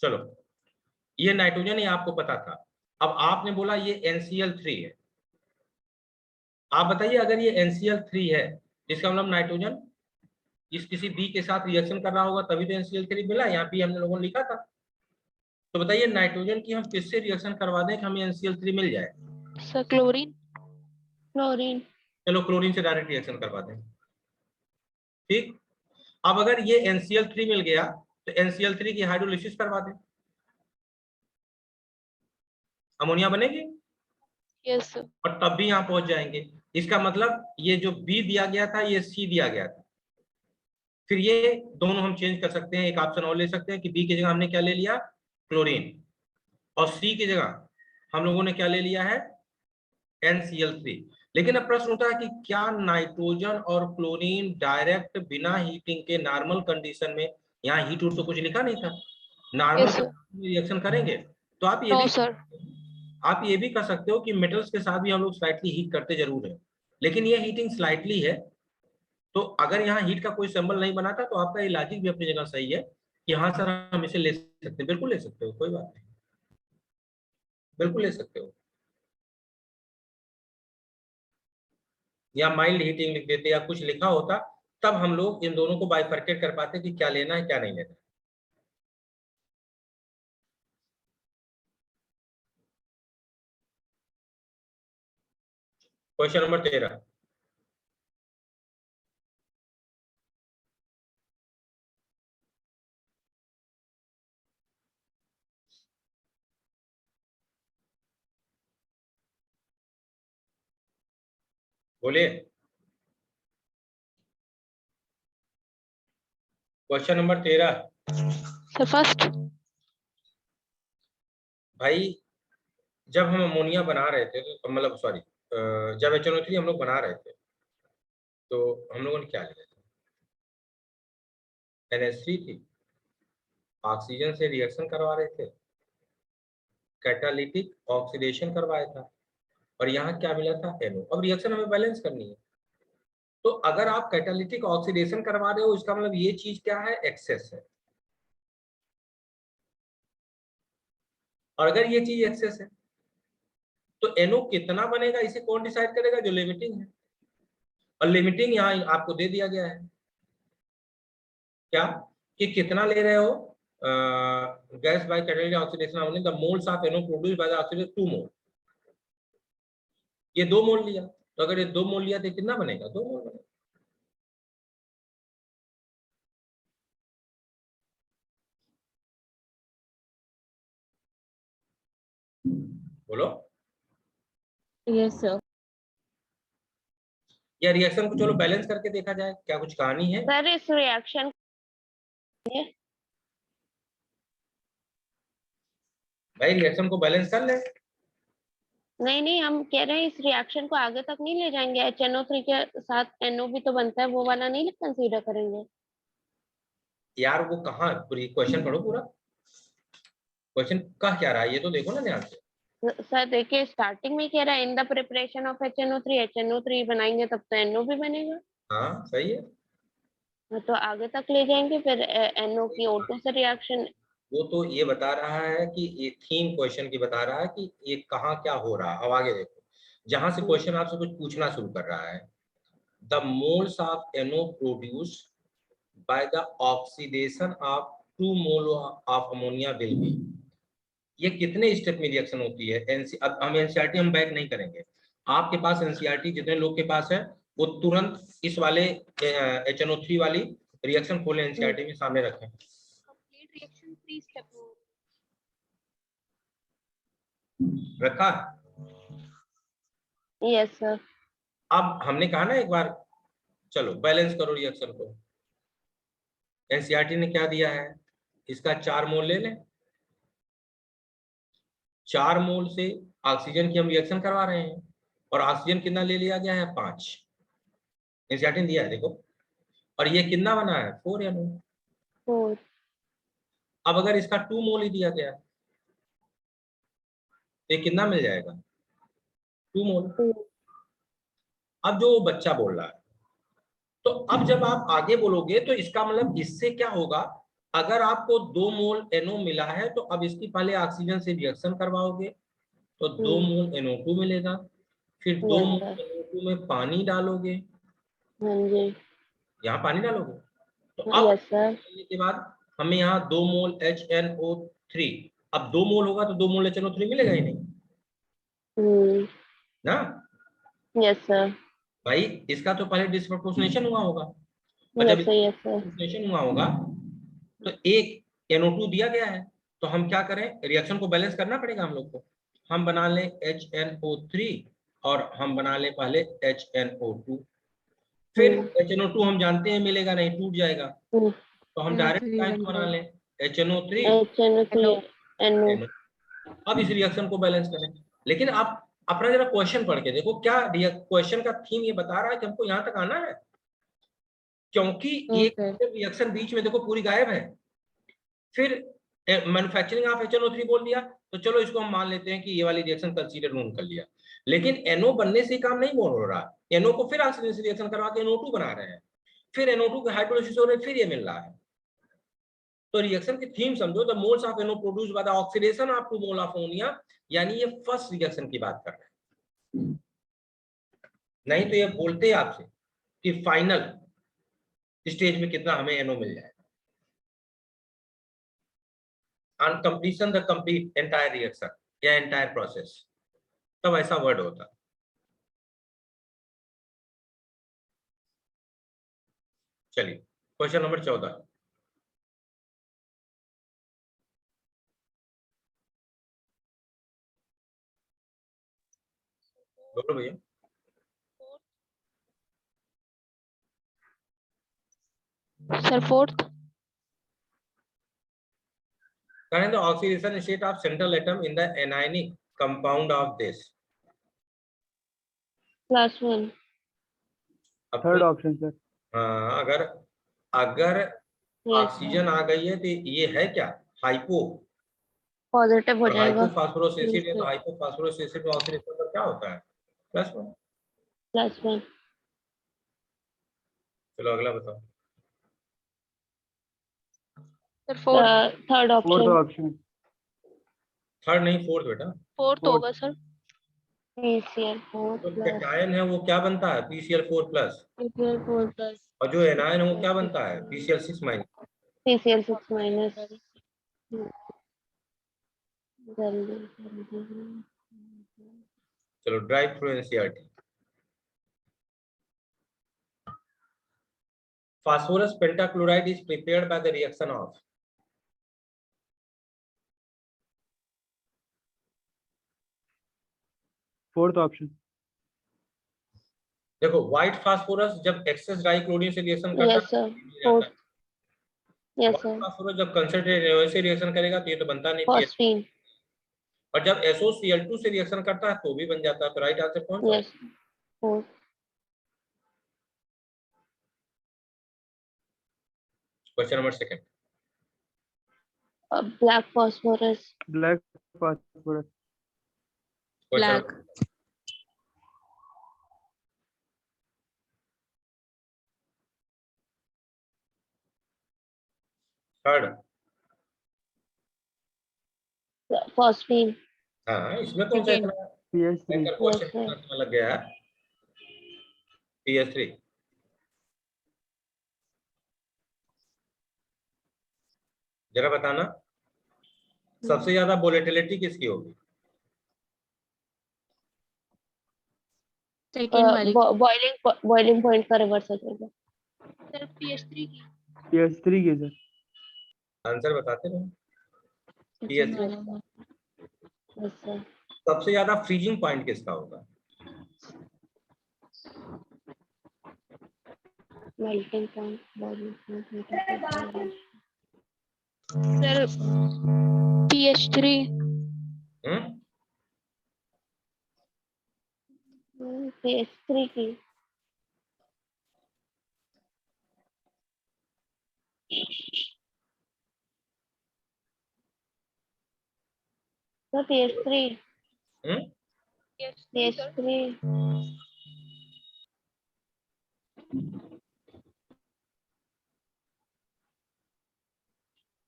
चलो, ये नाइट्रोजन, ये आपको पता था। अब आपने बोला ये NCl3 है। आप बताइए, अगर ये NCl3 है, इसका मतलब नाइट्रोजन इस किसी बी के साथ रिएक्शन कर रहा होगा, तभी तो NCl3 मिला, यहाँ पे हम लोगों ने लिखा था। तो बताइए, नाइट्रोजन की हम किससे रिएक्शन करवा दें कि हमें NCl3 मिल जाए?
Sir chlorine.
क्लोरीन।
चलो क्लोरीन से डायरेक्ट रिएक्शन करवा दें। ठीक, अब अगर ये NCl3 मिल गया तो NCl3 की हाइड्रोलिसिस करवा दें, अमोनिया बनेगी
यस सर।
और तब भी यहाँ पहुंच जाएंगे। इसका मतलब ये जो बी दिया गया था, ये सी दिया गया था। फिर ये दोनों हम चेंज कर सकते हैं, एक ऑप्शन और ले सकते हैं कि बी की जगह हमने क्या ले लिया? क्लोरीन, और सी की जगह हम लोगों ने क्या ले लिया है? NCl3। लेकिन अब प्रश्न उठा है कि क्या नाइट्रोजन और क्लोरीन डायरेक्ट बिना हीटिंग के नॉर्मल कंडीशन में, यहाँ हीट तो कुछ लिखा नहीं था, नॉर्मल
यस सर।
रिएक्शन करेंगे? तो आप ये
नो
भी,
सर।
आप ये भी कर सकते हो कि मेटल्स के साथ भी हम लोग स्लाइटली हीट करते जरूर है, लेकिन ये हीटिंग स्लाइटली है। तो अगर यहाँ हीट का कोई सिंबल नहीं बना था, तो आपका ये लॉजिक भी अपनी जगह सही है कि हाँ सर हम इसे ले सकते हैं, बिल्कुल ले सकते हो, कोई बात नहीं, बिल्कुल ले सकते हो। या माइल्ड हीटिंग लिख देते या कुछ लिखा होता, तब हम लोग इन दोनों को बाइफरकेट कर पाते कि क्या लेना है क्या नहीं लेना। Question number 13। बोलिए। Question number 13।
Sir first.
भाई जब हम अमोनिया बना रहे थे तो मतलब सॉरी, जब HNO3 हम लोग बना रहे थे तो हम लोगों ने क्या लिया था? NH3 थी, ऑक्सीजन से रिएक्शन करवा रहे थे, कैटालिटिक ऑक्सीडेशन करवाया था, और यहाँ क्या मिला था? NO। अब रिएक्शन हमें बैलेंस करनी है, तो अगर आप कैटालिटिक ऑक्सीडेशन करवा रहे हो इसका मतलब ये चीज क्या है? एक्सेस है। और अगर ये चीज एक्सेस है तो NO कितना बनेगा इसे कौन डिसाइड करेगा? जो लिमिटिंग है, और लिमिटिंग यहाँ आपको दे दिया गया है क्या कि कितना ले रहे हो gas by catalytic oxidation only the moles of NO produced by the oxidation 2 mole. ये 2 मोल लिया, तो अगर ये 2 मोल लिया तो कितना बनेगा? 2 मोल बनेगा। बोलो।
Yes, sir.
या रिएक्शन को चलो बैलेंस करके देखा जाए, क्या कुछ कहानी है?
सर इस रिएक्शन
भाई रिएक्शन को बैलेंस कर ले।
नहीं, हम कह रहे हैं इस रिएक्शन को आगे तक नहीं ले जाएंगे, HNO3 के साथ NO भी तो बनता है, वो वाला नहीं कंसीडर करेंगे?
यार वो कहाँ, पूरी क्वेश्चन पढ़ो पूरा, क्वेश्चन कह क्या रहा है ये तो देखो ना ध्यान से।
सर देखिए स्टार्टिंग में कह रहा है in the preparation of HNO3 बनाएंगे तब तो NO भी बनेगा।
हाँ सही है।
तो आगे तक ले जाएंगे फिर NO की O2 से रिएक्शन।
वो तो ये बता रहा है कि ये थीम क्वेश्चन की बता रहा है कि ये कहाँ क्या हो रहा है। अब आगे देखो, जहां से क्वेश्चन आपसे कुछ पूछना शुरू कर रहा है, the moles of NO produced by the oxidation of 2 mole of ammonia will be. ये कितने स्टेप में रिएक्शन होती है? अब हम एनसीईआरटी हम बैक नहीं करेंगे, आपके पास एनसीईआरटी जितने लोग के पास है वो तुरंत इस वाले HNO3 वाली रिएक्शन खोले, एनसीईआरटी में सामने रखें।
कंप्लीट रिएक्शन 3 स्टेप
रखा?
Yes sir.
अब हमने कहा ना एक बार, चलो बैलेंस करो रिएक्शन को। एनसीईआरटी ने क्या दिया है? इसका 4 मोल ले लें, 4 मोल से ऑक्सीजन की हम रिएक्शन करवा रहे हैं, और ऑक्सीजन कितना ले लिया गया है? 5। एनसीईआरटी ने दिया है देखो, और ये कितना बना है? 4 NO।
4।
अब अगर इसका 2 मोल ही दिया गया है तो ये कितना मिल जाएगा? 2 मोल। अब जो बच्चा बोल रहा है, तो अब जब आप आगे बोलोगे तो इसका मतलब इससे क्या होगा? अगर आपको 2 मोल NO मिला है तो अब इसकी पहले ऑक्सीजन से रिएक्शन करवाओगे तो 2 मोल NO2 मिलेगा, फिर 2 मोल NO2 में पानी डालोगे,
हाँ जी।
यहाँ पानी डालोगे तो अब
यस सर।
के बाद हमें यहाँ 2 मोल HNO3, अब 2 मोल होगा तो 2 मोल HNO3 मिलेगा ही नहीं ना।
Yes sir.
भाई इसका तो पहले डिस्प्रोपोर्शनेशन हुआ होगा, और जब
yes sir. Yes sir.
Disproportionation हुआ होगा तो एक NO2 दिया गया है, तो हम क्या करें? रिएक्शन को बैलेंस करना पड़ेगा हम लोग को। हम बना लें HNO3 और हम बना लें पहले HNO2, फिर HNO2 हम जानते हैं मिलेगा नहीं, टूट जाएगा, तो हम डायरेक्ट पॉइंट बना लें HNO3 NO। अब इस रिएक्शन को बैलेंस करें। लेकिन आप अपना जरा क्वेश्चन पढ़ के देखो, क्या क्वेश्चन का थीम ये बता रहा है कि हमको यहाँ तक आना है, क्योंकि एक रिएक्शन बीच में देखो पूरी गायब है। फिर मैन्युफैक्चरिंग ऑफ HNO3 बोल दिया, तो चलो इसको हम मान लेते हैं कि ये वाली रिएक्शन कंसीडर उन्होंने कर लिया, लेकिन NO बनने से काम नहीं हो रहा। NO को फिर ऑक्सीजन से रिएक्शन करवा के NO2 बना रहे हैं, फिर NO2 का हाइड्रोलाइसिस हो रहा है, फिर ये मिल रहा है। तो रिएक्शन की थीम समझो, the moles of NO produced by the oxidation of 2 mole of ammonia, यानी ये फर्स्ट रिएक्शन की बात कर रहे हैं। नहीं तो ये बोलते हैं आपसे कि फाइनल स्टेज में कितना हमें NO मिल जाएगा, on completion the complete entire reaction या entire process, तब ऐसा वर्ड होता। चलिए क्वेश्चन नंबर 14। बोलो भैया।
Sir fourth.
Find the oxidation state of central atom in the anionic compound of this.
+1.
अब
थर्ड ऑप्शन सर।
हाँ, अगर अगर
Yes,
ऑक्सीजन आ गई है तो ये है क्या? हाइपो।
पॉजिटिव हो
और
जाएगा।
हाइपोफॉस्फोरस एसिड है, तो
Yes,
हाइपोफॉस्फोरस एसिड में ऑक्सीडेशन पर क्या होता है? +1।
+1.
चलो अगला बताओ।
Sir fourth
third
fourth
option
option.
Third नहीं, फोर्थ बेटा।
Fourth
Fourth.
होगा सर।
PCl4
तो
प्लस
कैटायन है वो क्या बनता है? PCl4+।
PCl4+.
और जो एनायन है वो क्या बनता है? PCl6-।
PCl6-। जल्दी जल्दी।
चलो drive through NCERT. Phosphorus pentachloride is prepared by the reaction of।
Fourth option.
देखो व्हाइट फास्फोरस जब एक्सेस डाइक्लोरीन से रिएक्शन करता
यस सर।
है,
fourth. Yes
white
sir.
Phosphorus जब कंसंट्रेट से रिएक्शन करेगा तो ये तो बनता नहीं PH।
फॉस्फीन।
और जब SOCl2 से रिएक्शन करता है तो भी बन जाता है। तो राइट आंसर कौन सा?
Yes. Fourth.
Question number second.
Black phosphorus.
Black phosphorus.
Black.
Third.
Phosphine.
हाँ, इसमें कौन सा
Second.
इतना
PH3।
Question
Yes, sir.
इतना लग गया है? PH3। जरा बताना सबसे ज्यादा वोलेटिलिटी किसकी होगी?
Second वाली.
बॉइलिंग पॉइंट का रिवर्स हो जाएगा।
सर PH3 की।
PH3 की सर।
आंसर बताते रहो।
Second
PH3।
वाला.
Yes sir.
सबसे ज्यादा फ्रीजिंग पॉइंट किसका होगा?
Melting point boiling point.
Sir PH3।
हम्म
PS3 की। तो PS3।
हम्म
PH3 सर।
PS3।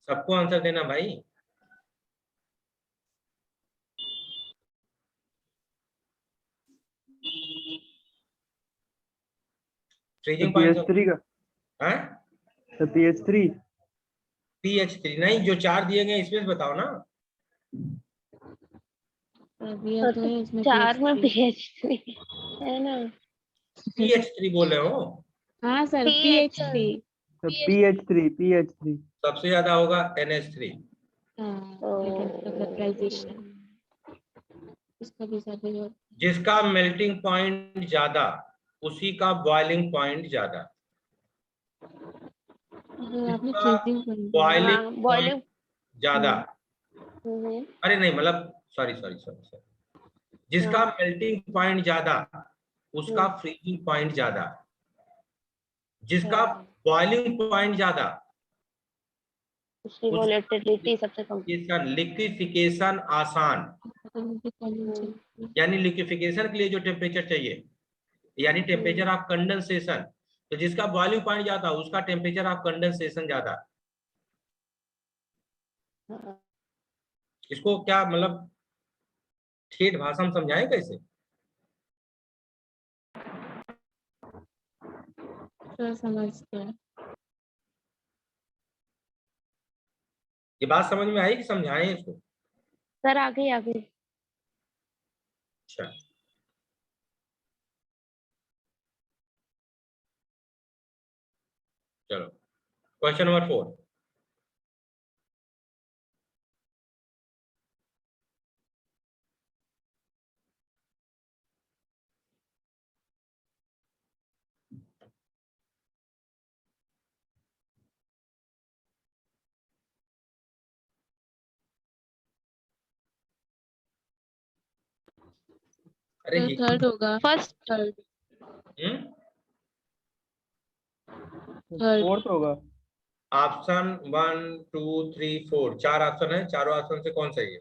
सबको आंसर देना भाई। फ्रीजिंग पॉइंट
PH3 का।
है
तो PH3।
PH3 नहीं, जो चार दिए गए इसमें से बताओ ना।
अभी ये तो है इसमें
4 में
PH3.
PS3 है ना।
PH3 बोल रहे हो?
हाँ सर PH3.
तो PH3।
सबसे ज्यादा होगा NH3।
हाँ
ओ,
लेकिन फैक्टराइजेशन इसका भी सर है.
जिसका मेल्टिंग पॉइंट ज्यादा उसी का बॉइलिंग पॉइंट ज्यादा।
आपने
जिसका
फ्रीजिंग कर दिया.
बॉइलिंग
हाँ
पॉइंट
बॉइलिंग।
ज्यादा,
हम्म,
अरे नहीं मतलब सॉरी, जिसका
हाँ,
मेल्टिंग पॉइंट ज्यादा उसका फ्रीजिंग पॉइंट ज्यादा, जिसका बॉइलिंग पॉइंट ज्यादा
उसकी वोलेटिलिटी सबसे कम।
लिक्विफिकेशन आसान। यानी लिक्विफिकेशन के लिए जो टेम्परेचर चाहिए, यानी टेम्परेचर ऑफ कंडेंसेशन, तो जिसका बॉइलिंग पॉइंट ज्यादा उसका टेम्परेचर ऑफ कंडेंसेशन ज्यादा।
हाँ,
इसको क्या मतलब ठेठ भाषा में समझाएं कैसे?
सर समझते हैं.
ये बात समझ में आई कि समझाएं इसको?
सर आगे आगे।
अच्छा चलो क्वेश्चन नंबर 4। अरे
तो
ये
थर्ड होगा फर्स्ट थर्ड थर्ड
फोर्थ होगा।
ऑप्शन 1 2 3 4 4 ऑप्शन है, चारों ऑप्शन से कौन सही है?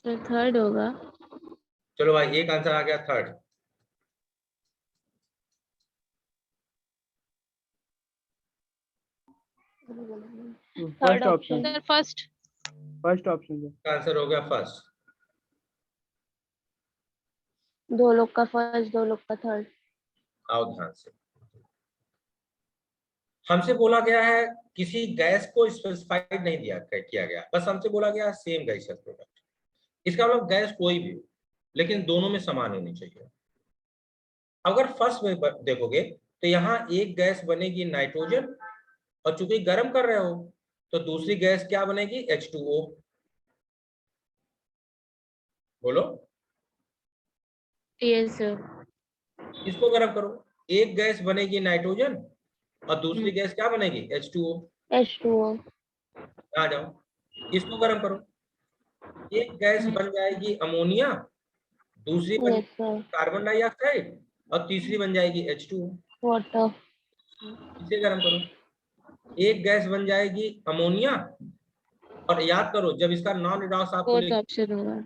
सर थर्ड होगा।
चलो भाई एक आंसर आ गया third.
First option.
Sir first
first option sir.
Answer हो गया फर्स्ट।
दो लोग का फर्स्ट, दो लोग का थर्ड।
आओ ध्यान से, हमसे बोला गया है किसी गैस को स्पेसिफाइड नहीं किया गया, बस हमसे बोला गया सेम गैसियस प्रोडक्ट। इसका मतलब गैस कोई भी हो, लेकिन दोनों में समान होनी चाहिए। अगर फर्स्ट में देखोगे तो यहाँ एक गैस बनेगी नाइट्रोजन, और चूंकि गर्म कर रहे हो तो दूसरी गैस क्या बनेगी? H2O। बोलो।
Yes sir.
इसको गर्म करो, एक गैस बनेगी नाइट्रोजन और दूसरी गैस क्या बनेगी? H2O।
H2O।
आ जाओ, इसको गर्म करो, एक गैस बन जाएगी अमोनिया, दूसरी बन
यस सर।
कार्बन डाइऑक्साइड और तीसरी बन जाएगी H2O।
वाटर।
इसे गर्म करो, एक गैस बन जाएगी अमोनिया, और याद करो जब इसका नॉन रिडॉक्स आपको
फोर्थ ऑप्शन होगा।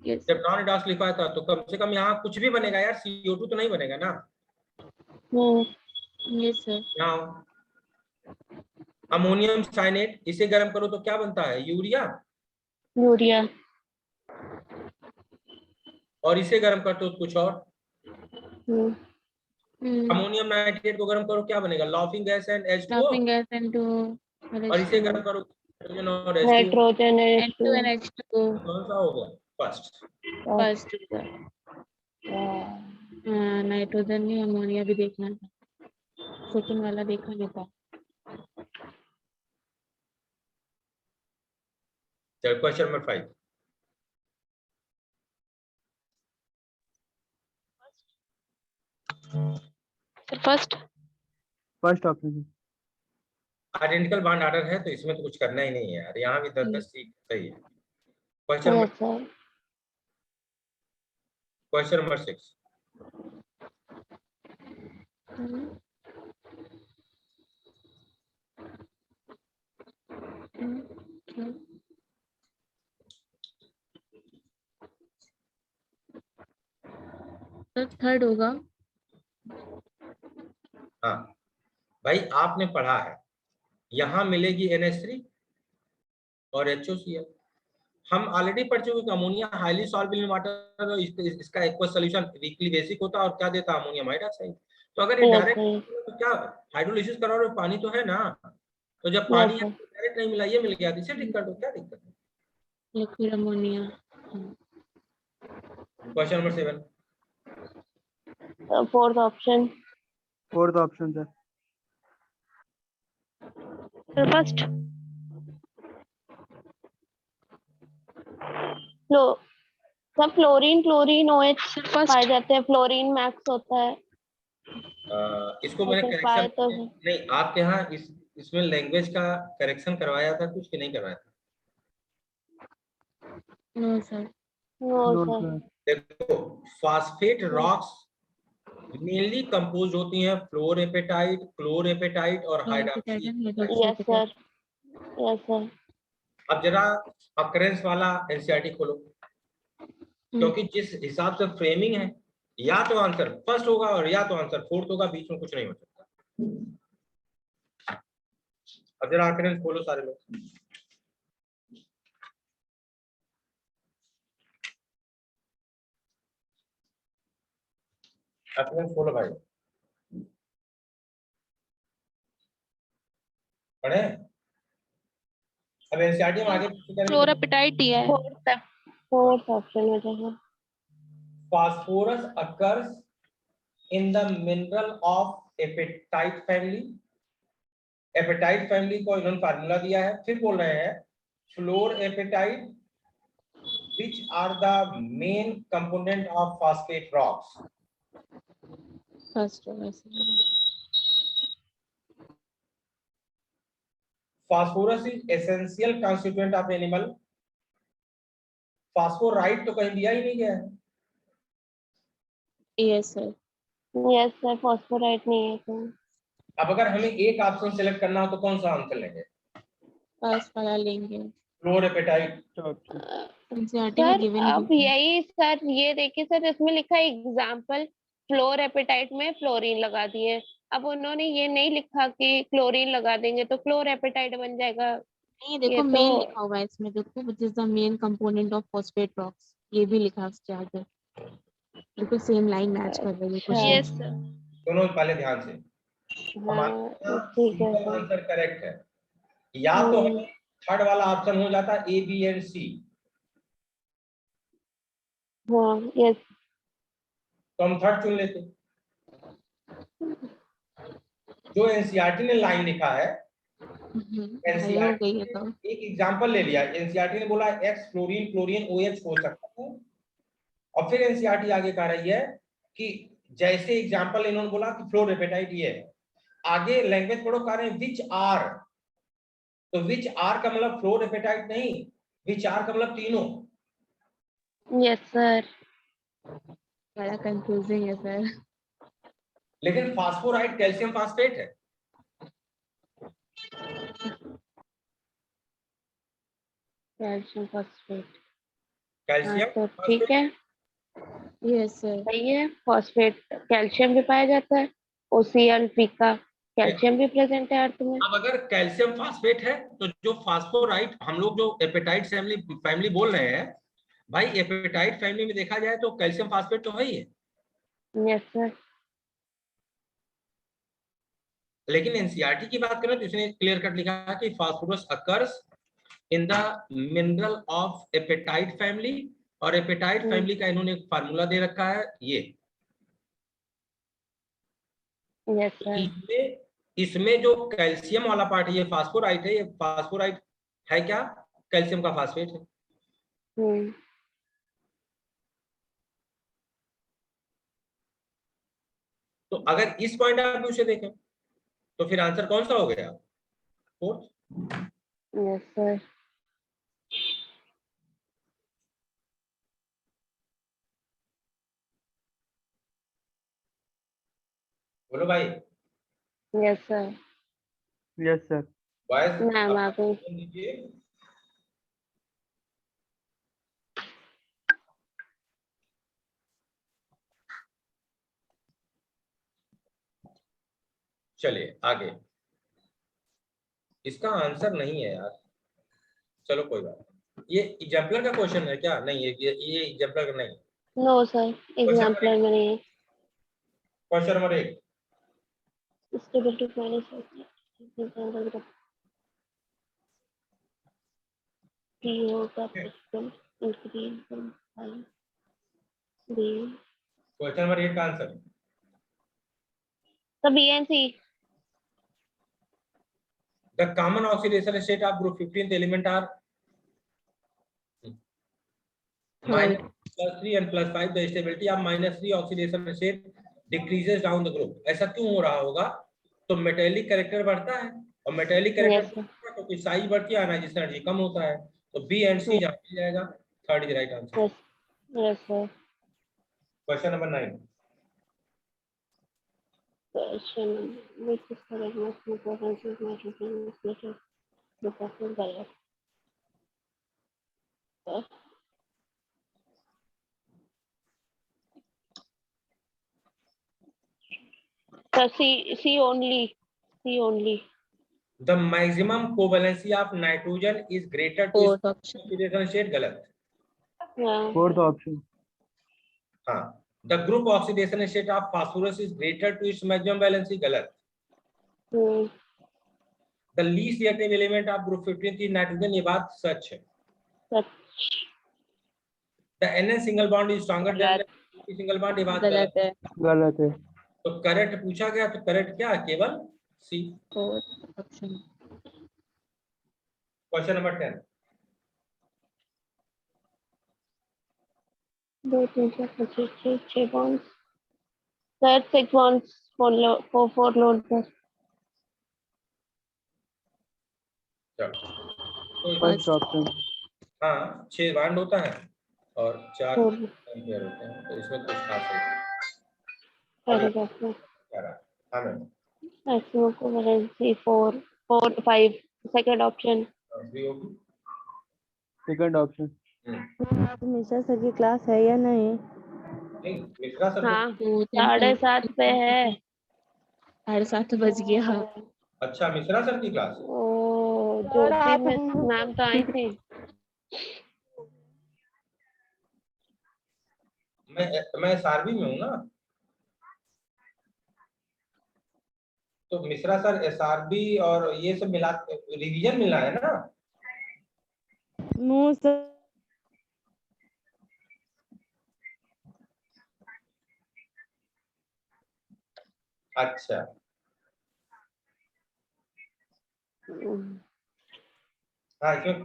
यस
जब नॉन रिडॉक्स लिखा था तो कम से कम यहाँ कुछ भी बनेगा यार, CO2 तो नहीं बनेगा ना।
Yes sir.
यहाँ अमोनियम साइनेट, इसे गर्म करो तो क्या बनता है? यूरिया।
यूरिया।
और इसे गर्म करते हो तो कुछ और।
हम्म।
अमोनियम नाइट्रेट को गर्म करो क्या बनेगा? Laughing gas and H2O।
Laughing gas and two
और इसे गर्म करो नाइट्रोजन और H2O।
Nitrogen
N2 and H2
कौन सा हो गया फर्स्ट?
फर्स्ट होगा। नाइट्रोजन नहीं, अमोनिया भी देखना था, सेकंड वाला देखा नहीं था।
चलो question number 5।
Sir first
first option.
Identical bond order है तो इसमें तो कुछ करना ही नहीं है यार, यहाँ भी 10-10 सही है। Question
yes sir.
Number 6।
Sir third होगा।
हाँ भाई आपने पढ़ा है, यहाँ मिलेगी NH3 और HOCl। हम ऑलरेडी पढ़ चुके हैं ammonia highly soluble in water, इसका एक्वस सॉल्यूशन वीकली बेसिक होता है और क्या देता है? Ammonium hydroxide. तो अगर ये
यस
डायरेक्ट
सर।
तो क्या हाइड्रोलिसिस करो और पानी तो है ना, तो जब पानी डायरेक्ट नहीं मिला, ये मिल गया, इसे ठीक कर दो, क्या दिक्कत है?
Liquid ammonia.
Question number 7।
Fourth option.
Fourth option sir.
Sir first
सब फ्लोरीन क्लोरीन OH
सर
पाए
फर्स्ट
जाते हैं, फ्लोरीन मैक्स होता है।
इसको मैंने
ऐसे पाए
करेक्शन
तो
नहीं, आपके यहाँ इसमें लैंग्वेज का करेक्शन करवाया था कुछ कि नहीं करवाया था?
No sir.
No
no
sir.
Sir.
देखो फॉस्फेट रॉक्स मेनली कंपोज होती हैं फ्लोरेपेटाइट, क्लोरेपेटाइट और hydroxy.
Yes sir. Yes sir.
अब जरा अकरेंस वाला एनसीईआरटी खोलो, क्योंकि जिस हिसाब से फ्रेमिंग है, या तो आंसर फर्स्ट होगा और या तो आंसर फोर्थ होगा, बीच में कुछ नहीं हो सकता। अब जरा अकरेंस खोलो सारे लोग। अकरेंस खोलो भाई, पढ़े? अब एनसीईआरटी में आगे पीछे करने की
फ्लोरापेटाइट दिया है।
फोर्थ ऑप्शन हो जाएगा।
phosphorus occurs in the mineral of apatite family। Apatite family को इन्होंने फार्मूला दिया है, फिर बोल रहे हैं fluorapatite which are the main component of phosphate rocks।
First होगा sir.
phosphorus is essential constituent of animal। Phosphorite तो कहीं दिया ही नहीं गया है,
yes sir.
Yes sir, phosphorite नहीं है सर।
अब अगर हमें एक ऑप्शन सेलेक्ट करना हो तो कौन सा आंसर लेंगे?
फर्स्ट वाला लेंगे।
फ्लोरेपेटाइट।
एनसीईआरटी में
सर
गिवन ही
अब
नहीं है।
यही सर, ये देखिए सर, इसमें लिखा है एग्जाम्पल फ्लोरेपेटाइट में फ्लोरीन लगा दिए। अब उन्होंने ये नहीं लिखा कि क्लोरीन लगा देंगे तो फ्लोरेपेटाइट बन जाएगा।
नहीं
ये
देखो
तो
मेन लिखा हुआ है इसमें, देखो which is the main component of phosphate rocks, ये भी लिखा है उसके आगे, बिल्कुल सेम लाइन मैच कर रही है
अच्छा,
क्वेश्चन।
Yes sir.
दोनों पहले ध्यान से,
हाँ ठीक है
सिंपल
सर।
आंसर करेक्ट है। या तो हमें थर्ड वाला ऑप्शन हो जाता ए बी एंड सी,
हाँ यस।
तो हम थर्ड चुन लेते। जो एनसीईआरटी ने लाइन लिखा है,
भाई हो गई है तो।
एक एग्जांपल ले लिया, एनसीईआरटी ने बोला एक्स फ्लोरीन क्लोरीन OH हो सकता है, और फिर एनसीईआरटी आगे कह रही है कि जैसे एग्जांपल इन्होंने बोला कि फ्लोरेपेटाइट ये है, आगे लैंग्वेज पढ़ो, कह रहे हैं विच आर, तो विच आर का मतलब फ्लोरेपेटाइट नहीं, विच आर का मतलब तीनों।
Yes sir.
बड़ा कंफ्यूजिंग है सर।
लेकिन फास्फोराइट कैल्शियम फास्फेट है।
Calcium phosphate. हाँ
कैल्शियम
तो ठीक है,
यस सर।
सही है। फॉस्फेट कैल्शियम भी पाया जाता है, OCl फीका, कैल्शियम भी प्रेजेंट है अर्थ में।
अब अगर कैल्शियम फास्फेट है तो जो फास्फोराइट, हम लोग जो एपेटाइट फैमिली बोल रहे हैं, भाई एपेटाइट फैमिली में देखा जाए तो कैल्शियम फास्फेट तो है ही है।
Yes sir.
लेकिन एनसीईआरटी की बात करें तो इसने क्लियर कट लिखा है कि phosphorus occurs in the mineral of appetite family, और एपेटाइट फैमिली का इन्होंने एक फार्मूला दे रखा है ये।
Yes sir.
इसमें जो कैल्शियम वाला पार्ट है ये फास्फोराइट है, ये फास्फोराइट है क्या? कैल्शियम का फास्फेट है। तो अगर इस पॉइंट ऑफ व्यू से देखें तो फिर आंसर कौन सा हो गया? फोर्थ।
Yes sir.
बोलो भाई।
Yes sir.
Yes sir.
Boys
ma'am आ गई।
दीजिए। चलिए आगे, इसका आंसर नहीं है यार, चलो कोई बात नहीं। ये एग्जाम्पलर का क्वेश्चन है क्या? नहीं, ये एग्जाम्पलर का नहीं।
नो सर, एग्जाम्पलर में नहीं है।
Question number 1,
stable two minus होगा
क्वेश्चन नंबर 1 का आंसर
तो BNC।
The common oxidation state of group 15th element are -+3 and +5, the stability of -3 oxidation state decreases down the group। ऐसा क्यों हो रहा होगा? तो मेटेलिक कैरेक्टर बढ़ता है, और मेटेलिक कैरेक्टर तो कि साइज बढ़ती है, एनार्जी एनर्जी कम होता है, तो बी एंड सी जहाँ मिल जाएगा। Third is right answer.
Yes sir.
Question number 9,
question which is correct most important is nitrogen is the possible color। So C only।
the maximum covalency of nitrogen is greater to
fourth option.
oxidation state, गलत।
Fourth option.
हाँ, the group oxidation state of phosphorus is greater to its maximum valency, गलत। the least reactive element of group 15 is nitrogen, ये बात सच है। the NN single bond is stronger than the NP single bond, ये बात
गलत है।
गलत है।
तो करेक्ट पूछा गया, तो करेक्ट क्या? केवल C.
Fourth option.
Question number 10,
2 3 4 5 6 bonds sir, 6 bonds for load पर।
चलो
फर्स्ट ऑप्शन।
हाँ 6 बॉन्ड होता है और 4
फोर।
एम्पियर होते हैं, तो इसमें कुछ खास नहीं।
सॉरी डॉक्टर,
क्या रहा? हाँ ma'am,
maximum covalency 4 4 5 second option.
भी होगी।
Second option.
आप मिश्रा सर की क्लास है या नहीं?
नहीं, मिश्रा सर
हाँ,
तो
7:30 पे है।
7:30 बज गया।
अच्छा, मिश्रा सर की क्लास।
ओ,
सर
ज्योति
आप
मिस मैम तो आई थी।
मैं SRB में हूँ ना, तो मिश्रा सर SRB और ये सब मिला रिवीजन मिला है ना।
नो सर,
अच्छा हाँ इसमें,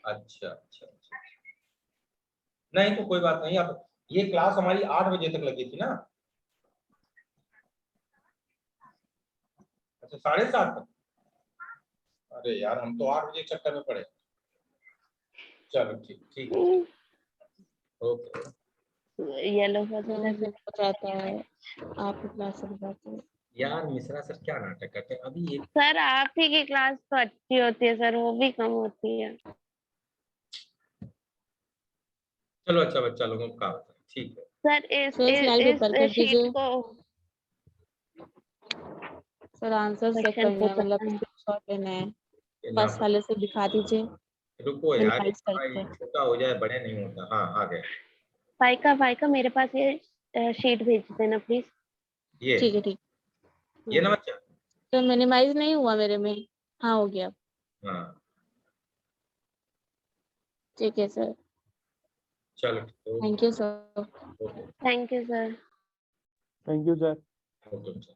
अच्छा अच्छा अच्छा, नहीं तो कोई बात नहीं। अब ये क्लास हमारी 8 बजे तक लगी थी ना। अच्छा 7:30 तक। अरे यार, हम तो 8 बजे के चक्कर में पड़े। चलो ठीक ठीक है, ओके।
येलो
मैं
फर्स्ट।
बताता है, आपकी क्लास से बताते हैं।
यार मिश्रा सर क्या नाटक करते हैं अभी ये।
सर आप ही की क्लास तो अच्छी होती है सर, वो भी कम होती है।
चलो अच्छा बच्चा लोगों का होता है, ठीक है।
सर
सर स्लाइड ऊपर कर
इस शीट
दीजिए।
को
सर आंसर चेक
क्वेश्चन
करना
को
है, मतलब
करना है।
स्क्रीनशॉट लेना है।
ये ना
फर्स्ट वाले से दिखा दीजिए,
रुको यार,
मिनिमाइज करके।
छोटा हो जाए बड़े नहीं होता। हाँ आ गए
फाइका मेरे पास ये शीट भेज देना प्लीज।
ये
ठीक है ठीक।
ये ना बच्चा।
तो मिनिमाइज नहीं हुआ मेरे में। हाँ हो गया।
हाँ
ठीक है सर,
चलो
thank you sir.
Okay
thank you sir.
Thank you sir.
Okay.